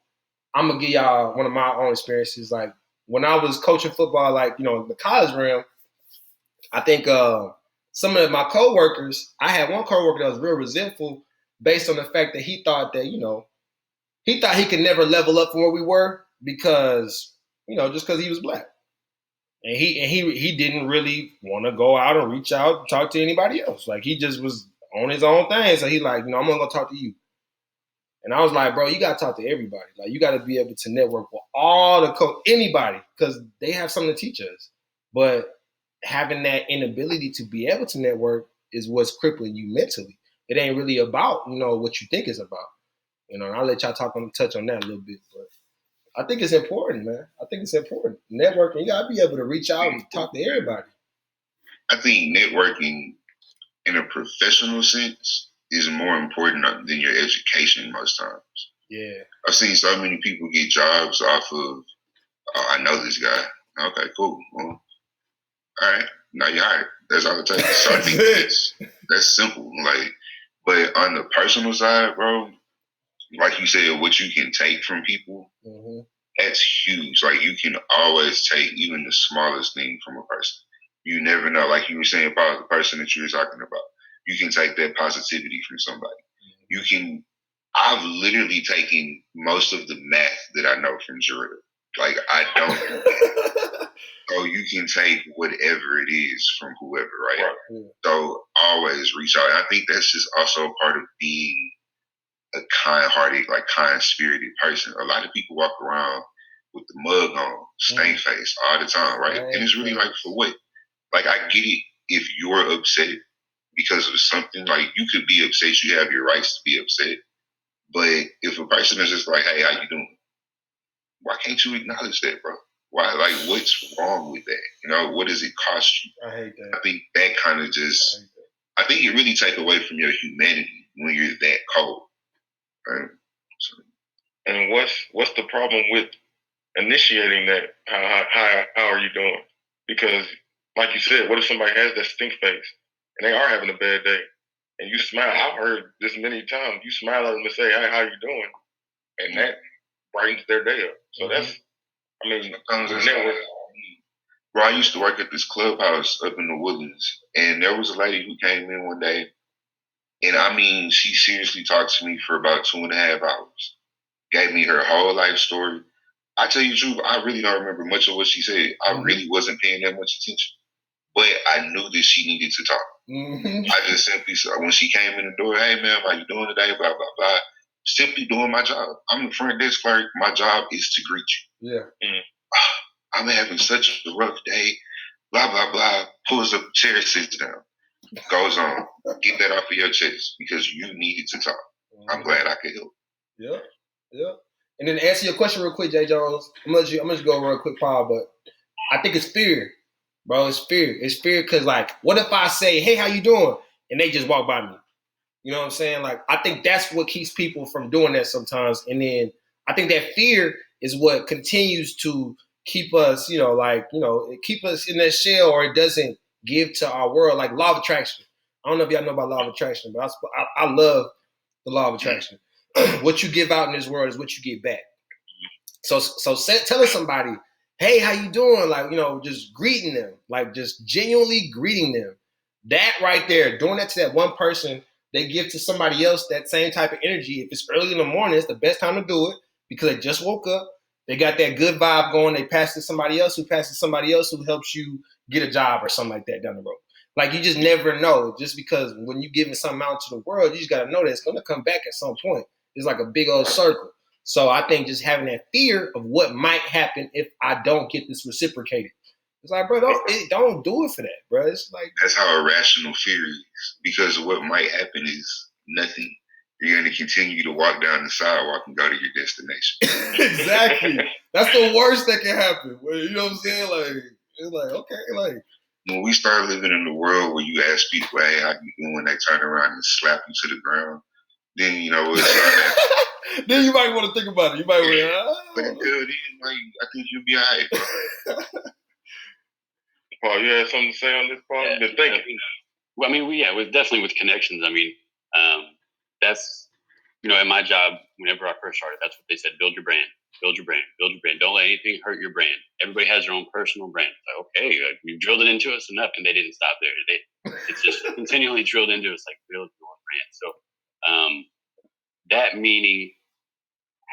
I'm gonna give y'all one of my own experiences. Like, when I was coaching football, like, you know, in the college realm, I think some of my coworkers, I had one coworker that was real resentful based on the fact that he thought that, you know, he thought he could never level up from where we were because, you know, just because he was black. And he didn't really want to go out and reach out and talk to anybody else. Like, he just was on his own thing. So he like, you know, I'm gonna go talk to you. And I was like, bro, you got to talk to everybody. Like, you got to be able to network with all the anybody, because they have something to teach us. But having that inability to be able to network is what's crippling you mentally. It ain't really about, you know, what you think it's about. You know, and I'll let y'all touch on that a little bit. But I think it's important, man. I think it's important. Networking, you got to be able to reach out and talk to everybody. I think networking in a professional sense is more important than your education most times. Yeah. I've seen so many people get jobs off of, oh, I know this guy. Okay, cool. Well, all right, now you're hired. That's all it takes. So I think that's simple. Like, but on the personal side, bro, like you said, what you can take from people, that's huge. Like, you can always take even the smallest thing from a person. You never know. Like you were saying about the person that you were talking about. You can take that positivity from somebody. You can. I've literally taken most of the math that I know from Jordan. Like, I don't do that. So you can take whatever it is from whoever, right? So always reach out. And I think that's just also part of being a kind-hearted, like kind-spirited person. A lot of people walk around with the mug on, stank face all the time, right? And it's really like, for what? Like, I get it if you're upset because of something. Like, you could be upset. You have your rights to be upset. But if a person is just like, hey, how you doing? Why can't you acknowledge that, bro? Why? Like, what's wrong with that? You know, what does it cost you? I hate that. I think that kind of just, I think it really take away from your humanity when you're that cold. Right? So. And what's the problem with initiating that? How are you doing? Because, like you said, what if somebody has that stink face and they are having a bad day, and you smile? I've heard this many times. You smile at them and say, "Hey, how you doing?" And that brightens their day up. So that's, I mean, network. Bro, I used to work at this clubhouse up in the Woodlands, and there was a lady who came in one day, and I mean, she seriously talked to me for about 2.5 hours. Gave me her whole life story. I tell you the truth, I really don't remember much of what she said. I really wasn't paying that much attention. But I knew that she needed to talk. I just simply said, when she came in the door, hey, ma'am, how you doing today? Blah, blah, blah. Simply doing my job. I'm the front desk clerk. My job is to greet you. Yeah. I'm having such a rough day. Blah, blah, blah. Pulls up a chair, sits down. Goes on. Get that off of your chest because you needed to talk. I'm glad I could help. Yeah. Yeah. And then to answer your question real quick, J. Jones, I'm gonna just go real quick, Paul, but I think it's fear. Bro, it's fear. It's fear because, like, what if I say, hey, how you doing? And they just walk by me. You know what I'm saying? Like, I think that's what keeps people from doing that sometimes. And then I think that fear is what continues to keep us, keep us in that shell, or it doesn't give to our world. Like law of attraction. I don't know if y'all know about law of attraction, but I love the law of attraction. What you give out in this world is what you get back. So telling somebody, hey, how you doing? Like, just greeting them, like just genuinely greeting them. That right there, doing that to that one person, they give to somebody else that same type of energy. If it's early in the morning, it's the best time to do it because they just woke up. They got that good vibe going. They pass it to somebody else who passes somebody else who helps you get a job or something like that down the road. Like, you just never know. Just because when you're giving something out to the world, you just got to know that it's going to come back at some point. It's like a big old circle. So I think just having that fear of what might happen if I don't get this reciprocated. It's like, bro, don't do it for that, bro. It's like, that's how irrational fear is, because what might happen is nothing. You're going to continue to walk down the sidewalk and go to your destination. Exactly. That's the worst that can happen. You know what I'm saying? Like, it's like, okay, like. When we start living in the world where you ask people, hey, how you doing? They turn around and slap you to the ground. Then, it's then you might want to think about it. You might want to, but until then, I think you'll be all right, bro. Paul, you had something to say on this, Paul? Been thinking. Well, I mean, with definitely with connections. I mean, that's, at my job, whenever I first started, that's what they said: build your brand, build your brand, build your brand. Don't let anything hurt your brand. Everybody has their own personal brand. Like, okay, you drilled it into us enough, and they didn't stop there. It's just continually drilled into us, like, build your own brand. So that meaning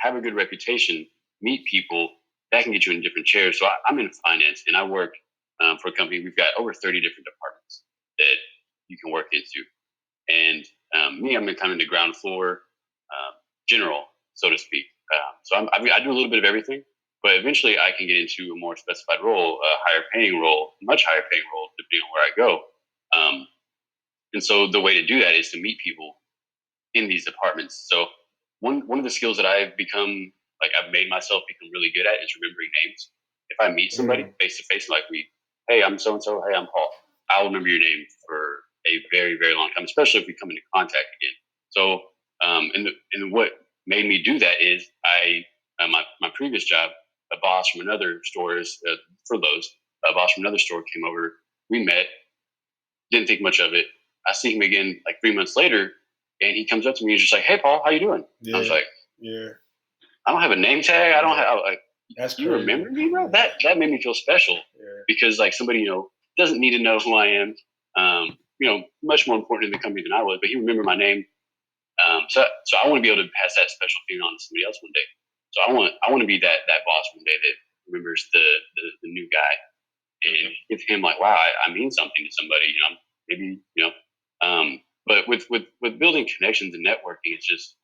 have a good reputation, meet people that can get you in different chairs. So I'm in finance, and I work for a company. We've got over 30 different departments that you can work into. And I'm kind of the ground floor general, so to speak. So I do a little bit of everything, but eventually I can get into a more specified role, a higher paying role, much higher paying role, depending on where I go. And so the way to do that is to meet people in these departments. So one of the skills that I've made myself become really good at is remembering names. If I meet somebody face to face, like hey, I'm so and so, hey, I'm Paul, I'll remember your name for a very, very long time, especially if we come into contact again. So, and what made me do that is my previous job, a boss from another store for Lowe's, a boss from another store came over. We met, didn't think much of it. I see him again like 3 months later, and he comes up to me and he's just like, "Hey, Paul, how you doing?" Yeah. I was like, "Yeah, I don't have a name tag. I don't have like." That's you crazy. Remember me, bro? That made me feel special because like somebody doesn't need to know who I am. Much more important in the company than I was, but he remembered my name. So I want to be able to pass that special feeling on to somebody else one day. So I want to be that boss one day that remembers the new guy and give him like, wow, I mean something to somebody. But with building connections and networking, it's just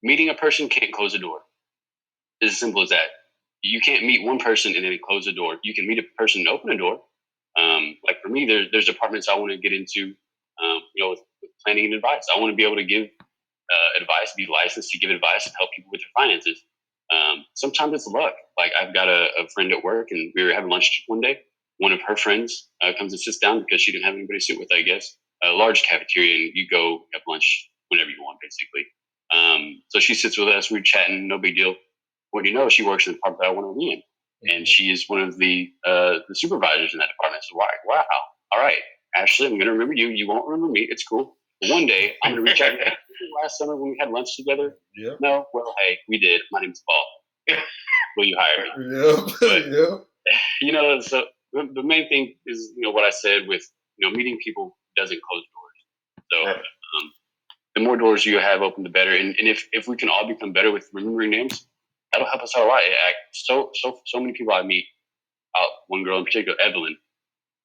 meeting a person can't close a door. It's as simple as that. You can't meet one person and then close the door. You can meet a person and open a door. Like for me, there's departments I want to get into, with planning and advice. I want to be able to give advice, be licensed to give advice and help people with their finances. Sometimes it's luck. Like I've got a friend at work, and we were having lunch one day. One of her friends comes and sits down because she didn't have anybody to sit with, I guess. A large cafeteria, and you go have lunch whenever you want, basically. So she sits with us. We're chatting, no big deal. What do you know? She works in the department that I want to be in. And she is one of the supervisors in that department. So wow, all right, Ashley, I'm going to remember you. You won't remember me. It's cool. But one day, I'm going to reach out. Last summer when we had lunch together? Yeah. No? Well, hey, we did. My name's Paul. Will you hire me? Yeah. But, so the main thing is, what I said with, meeting people doesn't close doors. So the more doors you have open, the better. And if we can all become better with remembering names, that'll help us out a lot. So many people I meet. One girl in particular, Evelyn.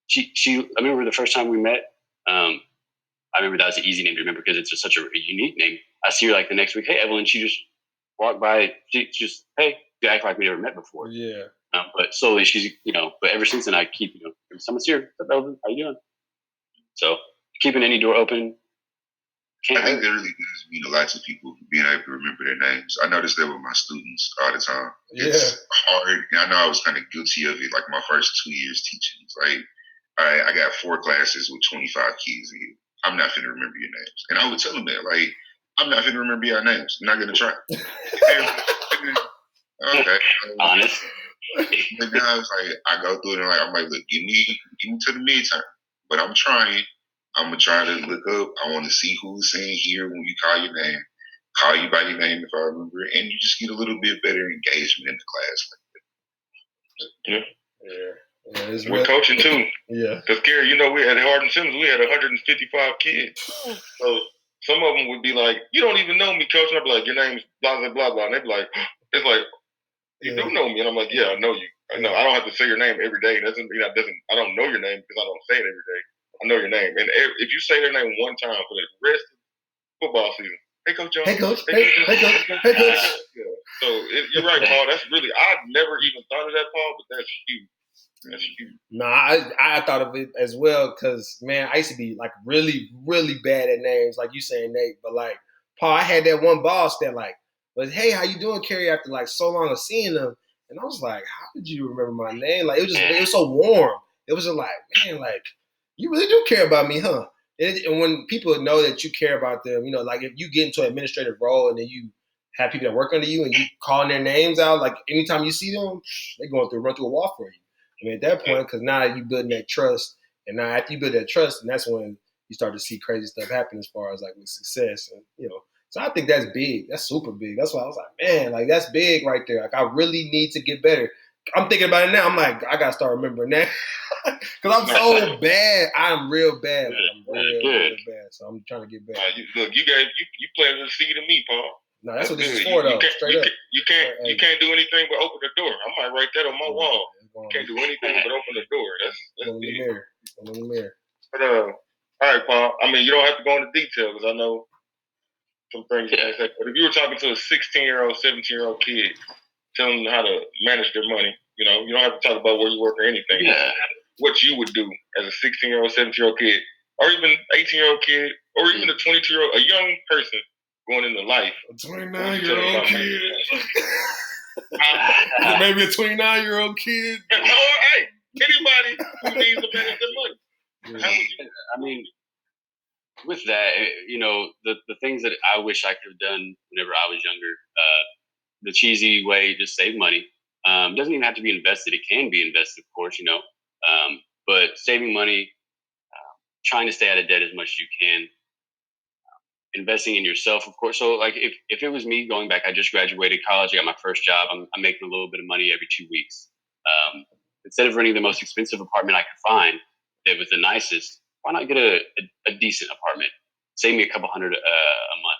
She. I remember the first time we met. I remember that was an easy name to remember because it's just such a unique name. I see her like the next week. Hey, Evelyn. She just walked by. She just, hey, you act like we never met before. Yeah. But slowly she's, but ever since then I keep, if someone's here, what's up, Evelyn? How you doing? So keeping any door open. I think that really does mean a lot to people being able to remember their names. I notice that with my students all the time. It's hard. And I know I was kind of guilty of it, like my first 2 years teaching. It's like, all right, I got 4 classes with 25 kids in here. I'm not going to remember your names. And I would tell them that, like, I'm not going to remember your names. I'm not going to try. Okay. Honest. But now it's like, I go through it and I'm like, look, give me to the midterm. But I'm trying. I'm going to try to look up. I want to see who's saying here when you call your name. Call you by your name if I remember. And you just get a little bit better engagement in the class. Yeah. We're coaching too. Yeah. Because, Gary, we had Hardin Simmons, we had 155 kids. So some of them would be like, you don't even know me, coach. And I'd be like, your name's blah, blah, blah, blah. And they'd be like, it's like, you do know me. And I'm like, yeah, I know you. I know. I don't have to say your name every day. I don't know your name because I don't say it every day. I know your name. And if you say their name one time for the rest of the football season, hey, Coach Jones. Hey, Coach. Hey, Coach. Hey, Coach. Yeah. So you're right, Paul. That's really, I've never even thought of that, Paul, but that's huge. That's huge. No, I thought of it as well because, man, I used to be, like, really, really bad at names, like you saying, Nate. But, like, Paul, I had that one boss that, like, was, hey, how you doing, Kerry, after, like, so long of seeing them. And I was like, how did you remember my name? Like, it was so warm. It was just like, man, like, you really do care about me, huh? And when people know that you care about them, like if you get into an administrative role and then you have people that work under you and you calling their names out, like anytime you see them, they're going to run through a wall for you. I mean, at that point, because now you building that trust, and now after you build that trust, and that's when you start to see crazy stuff happen as far as like with success, and So I think that's big. That's super big. That's why I was like, man, like that's big right there. Like I really need to get better. I'm thinking about it now. I'm like, I gotta start remembering that because I'm so bad. I'm real bad. Like, I'm real bad. So I'm trying to get better. You planted the seed in me, Paul. No, that's what this is for, though. Straight up. You can't do anything but open the door. I might write that on my wall. You can't do anything but open the door. That's in the mirror. In the mirror. But all right, Paul. I mean, you don't have to go into detail because I know some things. But if you were talking to a 16-year-old, 17-year-old kid, telling them how to manage their money, you don't have to talk about where you work or anything. Yeah. What you would do as a 16-year-old, 17-year-old kid, or even 18-year-old kid, or even a 22-year-old, a young person going into life. A 29-year-old kid. Maybe a 29-year-old kid. All right. Anybody who needs to manage their money. Yeah. How would you? I mean, with that, the things that I wish I could have done whenever I was younger, the cheesy way, just save money. Doesn't even have to be invested. It can be invested, of course, but saving money, trying to stay out of debt as much as you can, investing in yourself, of course. So, like, if it was me going back, I just graduated college, I got my first job, I'm making a little bit of money every 2 weeks. Instead of renting the most expensive apartment I could find that was the nicest, why not get a decent apartment? Save me a couple hundred a month.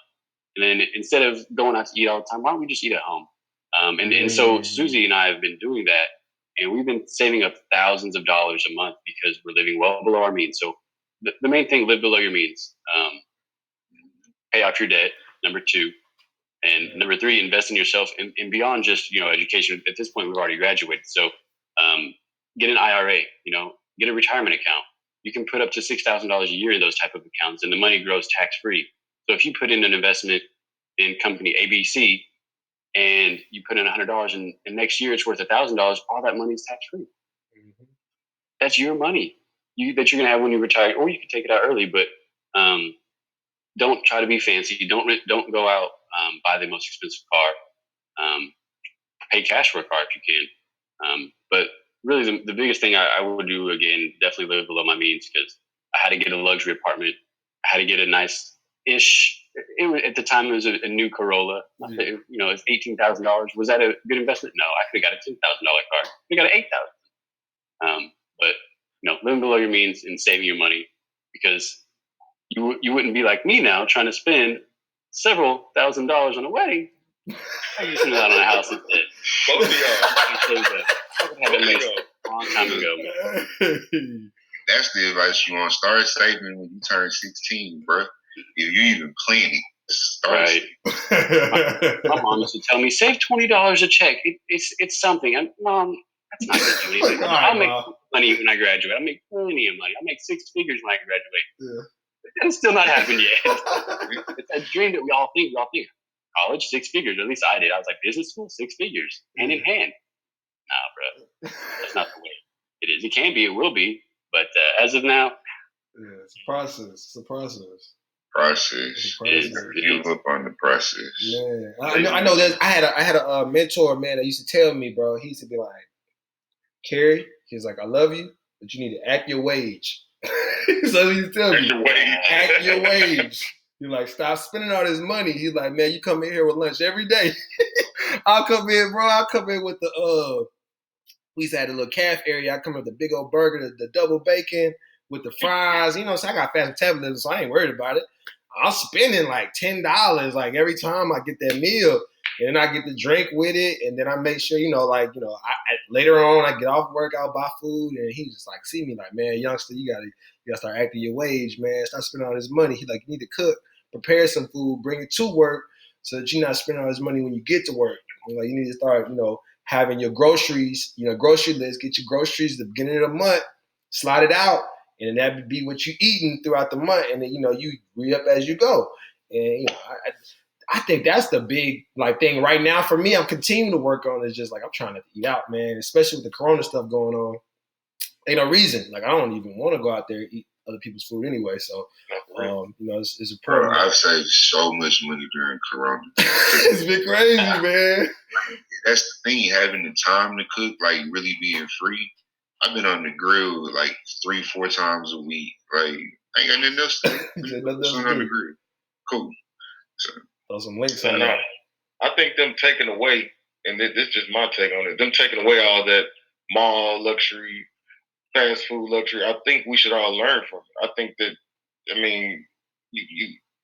And then instead of going out to eat all the time, why don't we just eat at home? And so Susie and I have been doing that, and we've been saving up thousands of dollars a month because we're living well below our means. So the main thing, live below your means. Pay off your debt, number 2. And number 3, invest in yourself and beyond just, education. At this point, we've already graduated. So get an IRA, get a retirement account. You can put up to $6,000 a year in those type of accounts, and the money grows tax-free. So if you put in an investment in company ABC and you put in $100 and next year it's worth $1,000, all that money is tax-free. Mm-hmm. That's your money that you're going to have when you retire, or you can take it out early, but don't try to be fancy. Don't go out, buy the most expensive car. Pay cash for a car if you can. But really the biggest thing I would do, again, definitely live below my means, because I had to get a luxury apartment. I had to get a nice-ish, at the time it was a new Corolla. Yeah. It's $18,000. Was that a good investment? No, I could have got a $10,000 car. I got an $8,000. But living below your means and saving your money, because you wouldn't be like me now trying to spend several $1,000s on a wedding. I used to that on the house instead. Both of y'all. Had that made a long time ago, man. That's the advice you want. Start saving when you turn 16, bro. If you even planning, start. Right. My mom used to tell me, save $20 a check. It's something. Mom, that's not going to do anything. I'll make money when I graduate. I'll make plenty of money. I'll make 6 figures when I graduate. Yeah. It's still not happened yet. It's a dream that we all think. College, 6 figures. At least I did. I was like, business school, 6 figures, hand in hand. Nah, bro. That's not the way it is. It can be. It will be. But as of now, it's a process. It's a process. Give up on the process. Man, I know. I had a mentor, man, that used to tell me, bro. He used to be like, Kerry, he's like, I love you, but you need to act your wage. So he used to tell me, act your wage. You're like, stop spending all this money. He's like, man, you come in here with lunch every day. I'll come in, bro. I'll come in with the we used to have a little calf area. I come in with the big old burger, the double bacon with the fries. You know, so I got fast metabolism, so I ain't worried about it. I'm spending like $10 like every time I get that meal, and then I get the drink with it, and then I make sure, I later on I get off work, I'll buy food, and he just like see me like, man, youngster, you gotta start acting your wage, man. Stop spending all this money. He like, you need to cook, prepare some food, bring it to work, so that you're not spending all this money when you get to work. Like you need to start, having your groceries, grocery list, get your groceries at the beginning of the month, slide it out, and that would be what you're eating throughout the month, and then, you re-up as you go. And, I think that's the big, thing right now for me. I'm continuing to work on is just, I'm trying to eat out, man, especially with the Corona stuff going on. Ain't no reason. I don't even want to go out there and eat other people's food anyway. So, it's important. Bro, I've saved so much money during Corona. It's been crazy, man. That's the thing, having the time to cook, really being free. I've been on the grill 3-4 times a week. I ain't got nothing else to do. On the grill. Cool. So, throw some links on that. I think them taking away, and this is just my take on it, them taking away all that mall luxury, fast food luxury, I think we should all learn from it. I think that,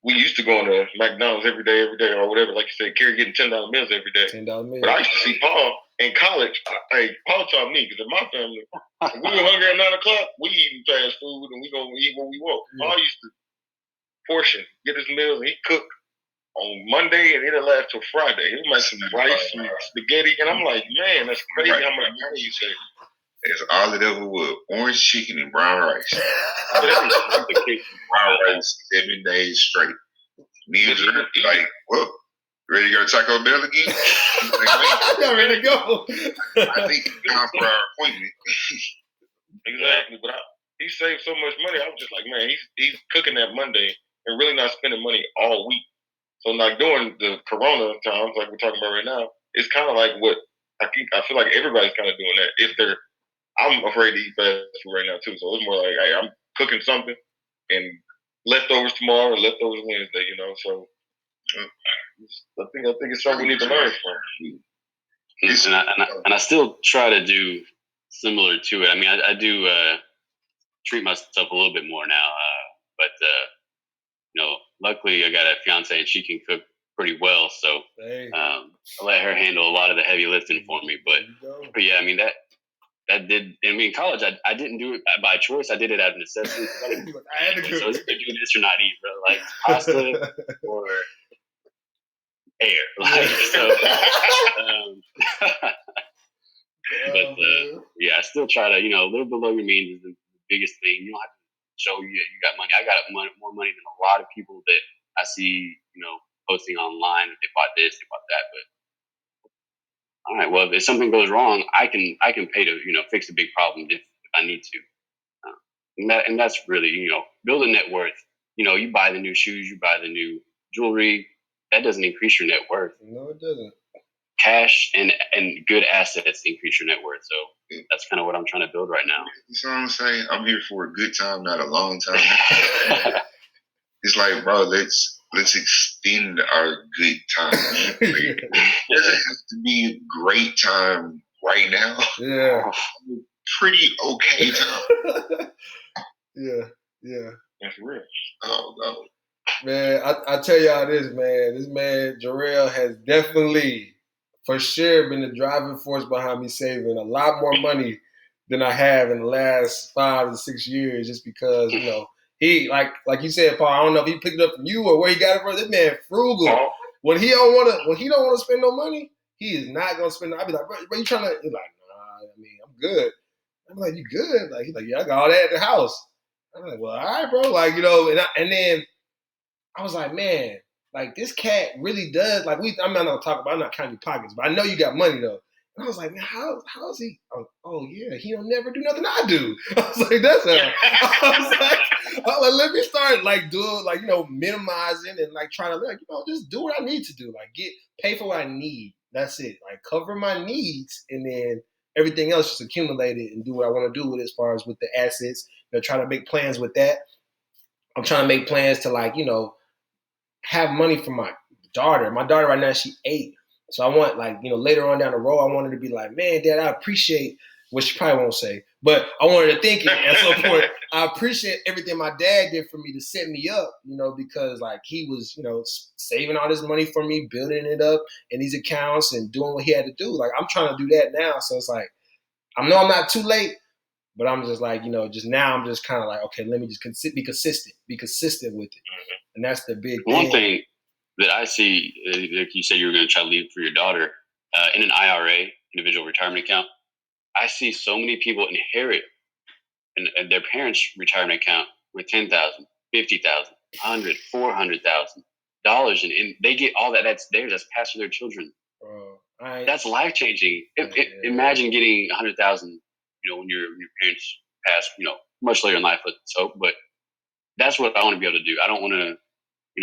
we used to go to McDonald's every day, or whatever. Like you said, Kerry getting $10 meals every day. $10 meals. But I used to see Paul in college. Paul taught me, because in my family, if we were hungry at 9 o'clock, we eating fast food and we gonna eat what we want. Yeah. Paul used to portion, get his meals, and he cooked on Monday, and it'll last till Friday. He would make some rice, some spaghetti, and I'm like, man, that's crazy how much money you save. That's all it ever was. Orange chicken and brown rice. Brown rice 7 days straight. Me and Drew, well, ready to go to Taco Bell again? I'm ready to go. I think it's time for our appointment. Exactly, but he saved so much money. I was just like, man, he's cooking that Monday and really not spending money all week. So during the Corona times, like we're talking about right now, it's kind of like what I feel like everybody's kind of doing that. I'm afraid to eat fast food right now too. So it's more like, hey, I'm cooking something and leftovers tomorrow or leftovers Wednesday. So I think it's something we need to learn from. And I still try to do similar to it. I do treat myself a little bit more now, but luckily I got a fiance and she can cook pretty well, so I let her handle a lot of the heavy lifting for me. But yeah, that did. In college, I didn't do it by choice. I did it out of necessity. I had to cook. So either do this or not eat, bro. Like pasta or air. Yeah, I still try to. Live below your means is the biggest thing. You don't have to show you got money. I got more money than a lot of people that I see. Posting online that they bought this, they bought that, but. All right. Well, if something goes wrong, I can pay to fix a big problem if I need to, and that's really build a net worth. You buy the new shoes, you buy the new jewelry. That doesn't increase your net worth. No, it doesn't. Cash and good assets increase your net worth. So that's kind of what I'm trying to build right now. You know what I'm saying? I'm here for a good time, not a long time. It's like, bro, let's extend our good time. It doesn't have to be a great time right now. Yeah. Pretty okay time. Yeah. That's real. Oh, no. Man, I tell y'all this, man. This man, Jarrell, has definitely, for sure, been the driving force behind me saving a lot more money than I have in the last 5 to 6 years, just because, he, like you said, Paul, I don't know if he picked it up from you or where he got it from. This man frugal. When he don't want to spend no money, he is not gonna spend. I'll be like, bro, you trying to? He's like, nah, I mean, I'm good. I'm like, you good? Like, he's like, yeah, I got all that at the house. I'm like, well, all right, bro. Like, and then I was like, man, like this cat really does. Like, I'm not gonna talk about. I'm not counting your pockets, but I know you got money though. And I was like, man, how is he? Oh yeah, he don't never do nothing I do. I was like, that's how. I was like, let me start like doing like minimizing and like trying to like just do what I need to do. Like pay for what I need. That's it. Like cover my needs, and then everything else just accumulate it and do what I want to do with it as far as with the assets. Try to make plans with that. I'm trying to make plans to like have money for my daughter. My daughter right now, she's 8. So I want like, later on down the road, I want her to be like, man, Dad, I appreciate, what she probably won't say, but I want her to think it at some point. I appreciate everything my dad did for me to set me up, because like he was, saving all this money for me, building it up in these accounts and doing what he had to do. Like I'm trying to do that now. So it's like, I know I'm not too late, but I'm just like, just now I'm just kind of like, okay, let me just be consistent with it. And that's the big thing. One thing that I see, like you said you were going to try to leave for your daughter, in an IRA, individual retirement account, I see so many people inherit and their parents' retirement account with $10,000, $50,000, $100,000, $400,000, and they get all that. That's theirs. That's passed to their children. That's life changing. Imagine getting $100,000, when your parents pass, much later in life. Let's hope, but that's what I want to be able to do. I don't want to,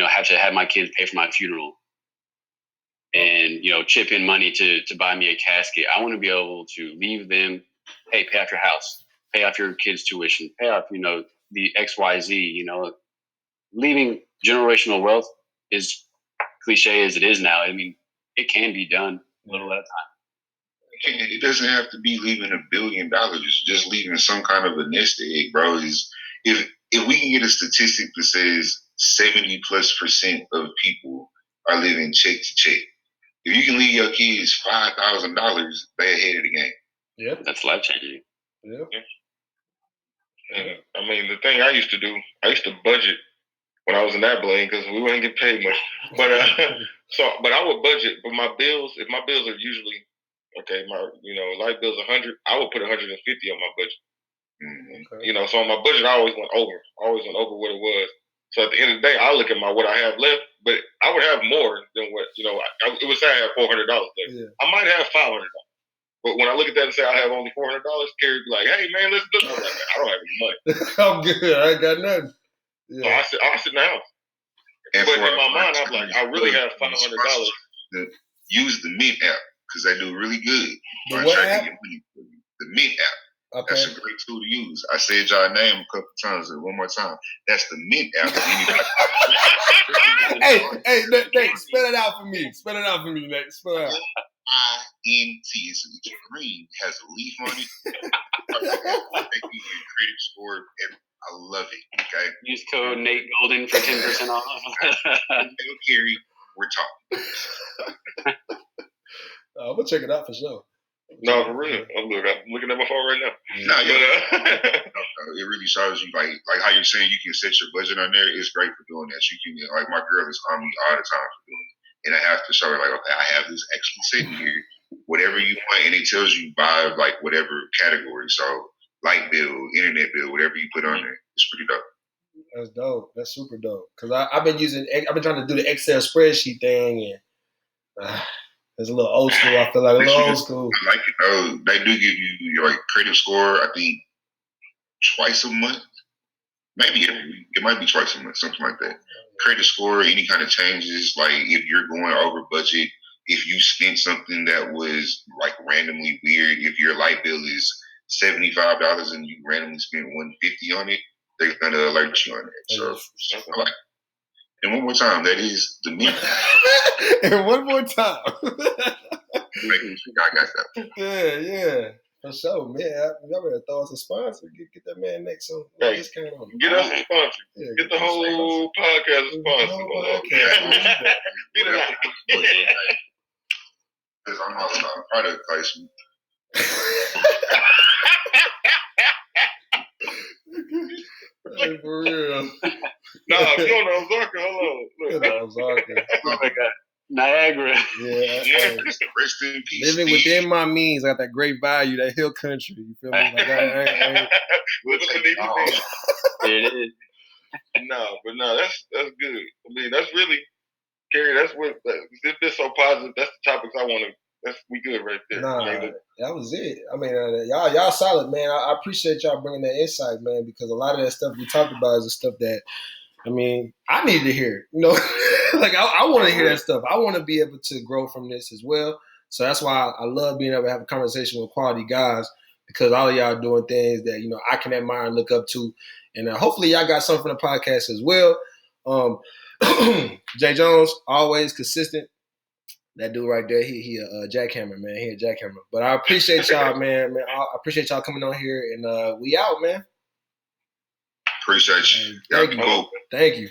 have to have my kids pay for my funeral and, chip in money to buy me a casket. I want to be able to leave them, hey, pay off your house, pay off your kids' tuition, pay off, the XYZ, leaving generational wealth is cliche as it is now. I mean, it can be done a little at a time. It doesn't have to be leaving $1 billion. Just leaving some kind of a nest egg, bro. If we can get a statistic that says 70+% of people are living check to check, if you can leave your kids $5,000, they're ahead of the game. Yeah, that's life changing. Yeah. I mean, the thing I used to do, I used to budget when I was in that bling because we wouldn't get paid much. But but I would budget. But my bills, if my bills are usually okay, my light bill's 100, I would put 150 on my budget. Okay. So on my budget, I always went over what it was. So at the end of the day, I look at what I have left, but I would have more than what it would say I have $400 left. Yeah. I might have $500. But when I look at that and say I have only $400, Carrie be like, "Hey man, let's do it." I'm like, I don't have any money. I'm good. I ain't got nothing. Yeah. So I sit in the house. But in my mind, I'm like, I really have $500. Use the Mint app because they do really good. The what app? The Mint app. Okay. That's a great tool to use. I said y'all name a couple times. One more time. That's the Mint app. Hey, Nate, spell it out for me. Spell it out for me, Nate. Spell it out. INT. It's green. Has a leaf on it. Making your credit score. I love it. Okay. Use code Nate Golden for 10% off. Carrie, we're talking. I'm gonna check it out for sure. No, for real. I'm looking at my phone right now. No, it really shows you like how you're saying you can set your budget on there. It's great for doing that. You can like my girl is on me all the time for doing it, and I have to show her like, okay, I have this actually sitting here. Whatever you want, and it tells you by like whatever category. So light bill, internet bill, whatever you put on there, it's pretty dope. That's dope. That's super dope. Cause I've been trying to do the Excel spreadsheet thing, and it's a little old school. I feel like a little old school. I like it though. They do give you your credit score. I think twice a month, maybe every week. It might be twice a month, something like that. Credit score, any kind of changes, like if you're going over budget, if you spent something that was like randomly weird, if your light bill is $75 and you randomly spent $150 on it, they're gonna alert you on that. So I like it. And one more time, that is the Mint. And one more time. I got that. Yeah. For sure, man. Y'all better throw us a sponsor. Get that man next some discount on him. Get us a sponsor. Yeah, get the whole podcast a sponsor. Get it out. Because I'm all about product placement. Hey, for real. Nah, if you're on the Ozarka, hold on. Look. Ozarka. Oh my God. Niagara. Yeah. Rest in peace. Living within my means, I got that great value, that hill country. You feel me? Like I It is. No, that's good. I mean, that's really, Kerry. That's what. It's been so positive. That's the topics I want to. We good right there. Nah, that was it. I mean, y'all solid, man. I appreciate y'all bringing that insight, man, because a lot of that stuff we talked about is the stuff that, I mean, I needed to hear. You know, like I want to hear that stuff. I want to be able to grow from this as well. So that's why I love being able to have a conversation with quality guys, because all of y'all doing things that, you know, I can admire and look up to. And hopefully y'all got something from the podcast as well. J. Jones, always consistent. That dude right there, he a jackhammer, man. He a jackhammer. But I appreciate y'all, man. I appreciate y'all coming on here, and we out, man. Appreciate you. Thank you.